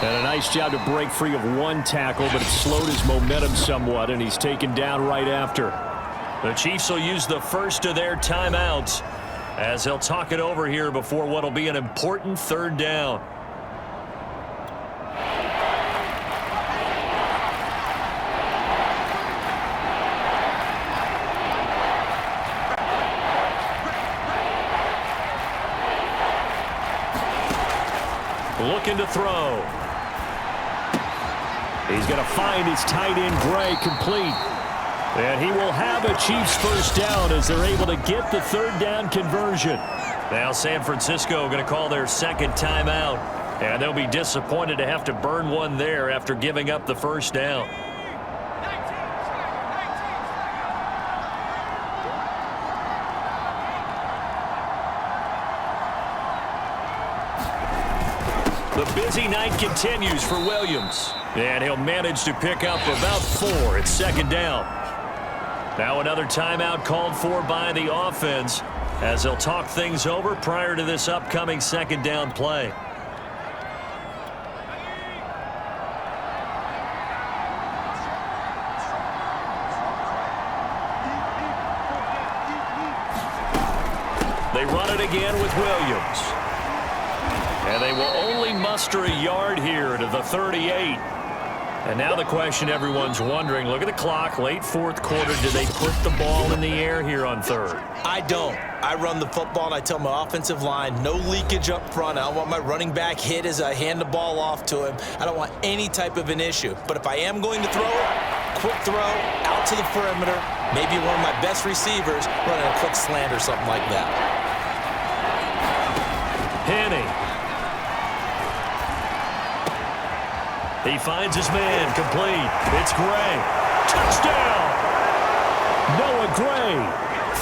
And a nice job to break free of one tackle, but it slowed his momentum somewhat, and he's taken down right after. The Chiefs will use the first of their timeouts as they'll talk it over here before what will be an important 3rd down. Looking to throw. He's going to find his tight end, Gray, complete. And he will have a Chiefs first down as they're able to get the third down conversion. Now San Francisco going to call their second timeout. And they'll be disappointed to have to burn one there after giving up the first down. The busy night continues for Williams. And he'll manage to pick up about 4 at second down. Now another timeout called for by the offense as they'll talk things over prior to this upcoming second down play. They run it again with Williams. And they will only muster a yard here to the 38. And now the question everyone's wondering, look at the clock, late fourth quarter, do they put the ball in the air here on third? I don't. I run the football and I tell my offensive line, no leakage up front. I don't want my running back hit as I hand the ball off to him. I don't want any type of an issue. But if I am going to throw it, quick throw, out to the perimeter, maybe one of my best receivers running a quick slant or something like that. Henny. He finds his man, complete. It's Gray. Touchdown! Noah Gray.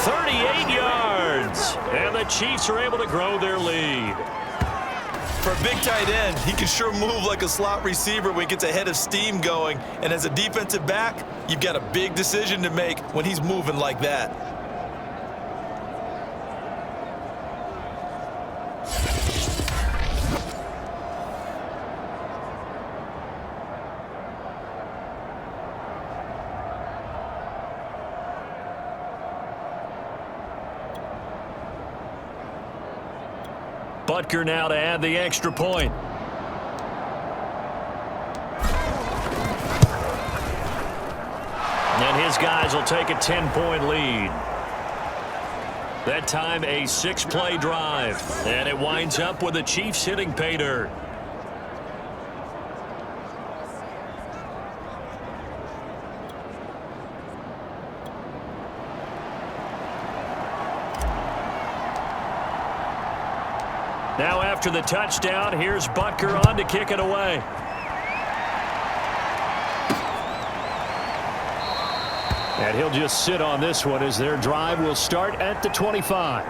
38 yards. And the Chiefs are able to grow their lead. For a big tight end, he can sure move like a slot receiver when he gets a head of steam going. And as a defensive back, you've got a big decision to make when he's moving like that. Butker now to add the extra point. And his guys will take a 10-point lead. That time a 6-play drive. And it winds up with the Chiefs hitting pay dirt. Now after the touchdown, here's Butker on to kick it away. And he'll just sit on this one as their drive will start at the 25.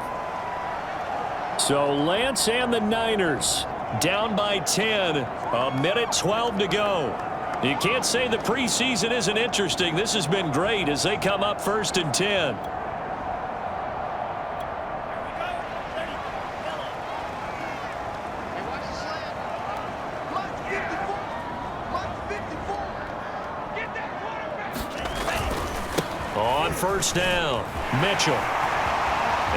So Lance and the Niners down by 10. A minute 12 to go. You can't say the preseason isn't interesting. This has been great as they come up first and 10. On first down, Mitchell.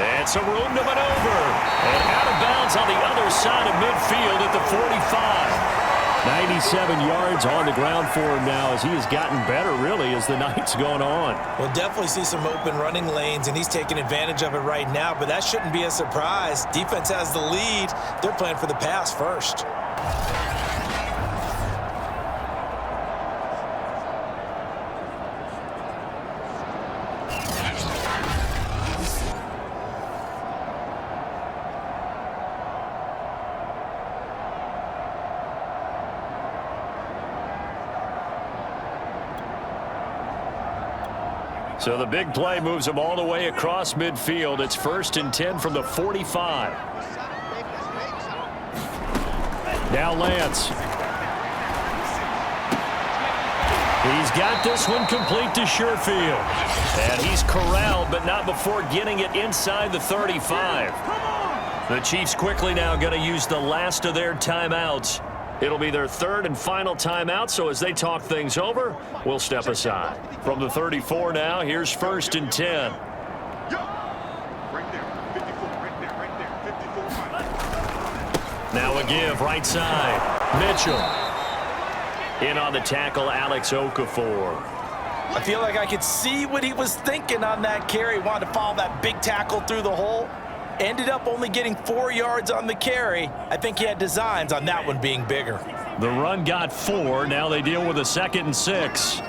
And some room to maneuver. And out of bounds on the other side of midfield at the 45. 97 yards on the ground for him now as he has gotten better, really, as the night's going on. We'll definitely see some open running lanes, and he's taking advantage of it right now, but that shouldn't be a surprise. Defense has the lead. They're playing for the pass first. So the big play moves them all the way across midfield. It's first and 10 from the 45. Now Lance. He's got this one complete to Sherfield. And he's corralled, but not before getting it inside the 35. The Chiefs quickly now going to use the last of their timeouts. It'll be their third and final timeout, so as they talk things over, we'll step aside. From the 34 now, here's first and 10. Right there, 54, right there, 54. Now a give, right side. Mitchell. In on the tackle, Alex Okafor. I feel like I could see what he was thinking on that carry. Wanted to follow that big tackle through the hole. Ended up only getting 4 yards on the carry. I think he had designs on that one being bigger. The run got 4. Now they deal with a 2nd and 6.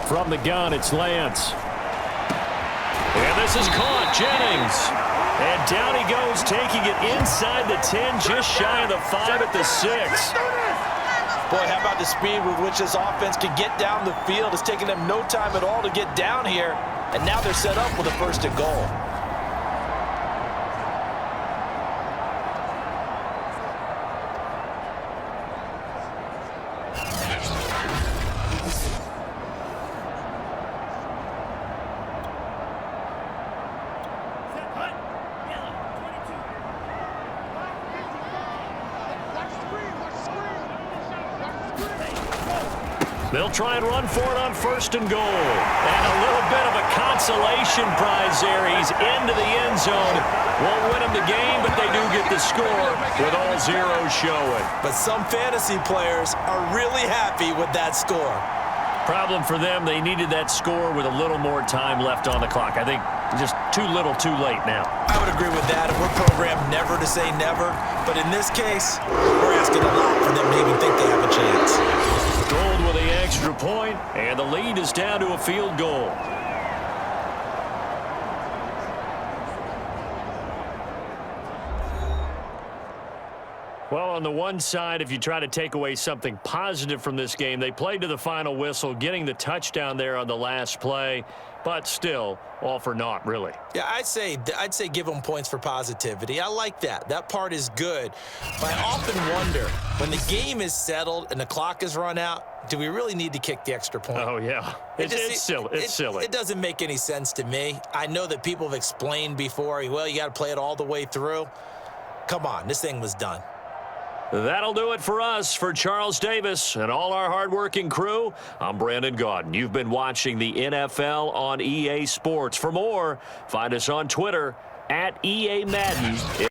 From the gun, it's Lance. And this is caught. Jennings. And down he goes, taking it inside the 10, just shy of the 5 at the 6. Boy, how about the speed with which this offense can get down the field? It's taking them no time at all to get down here, and now they're set up with a 1st and goal. They'll try and run for it on 1st and goal. And a little bit of a consolation prize there. He's into the end zone. Won't win him the game, but they do get the score with all zeros showing. But some fantasy players are really happy with that score. Problem for them, they needed that score with a little more time left on the clock. I think just too little too late now. I would agree with that, and we're programmed never to say never. But in this case, we're asking a lot for them to even think they have a chance. Gold with the extra point, and the lead is down to a field goal. Well, on the one side, if you try to take away something positive from this game, they played to the final whistle, getting the touchdown there on the last play, but still, all for naught, really. Yeah, I'd say give them points for positivity. I like that. That part is good. But I often wonder, when the game is settled and the clock is run out, do we really need to kick the extra point? Oh, yeah. It's silly. It's silly. It doesn't make any sense to me. I know that people have explained before, well, you got to play it all the way through. Come on, this thing was done. That'll do it for us. For Charles Davis and all our hardworking crew, I'm Brandon Gaudin. You've been watching the NFL on EA Sports. For more, find us on Twitter @EA Madden.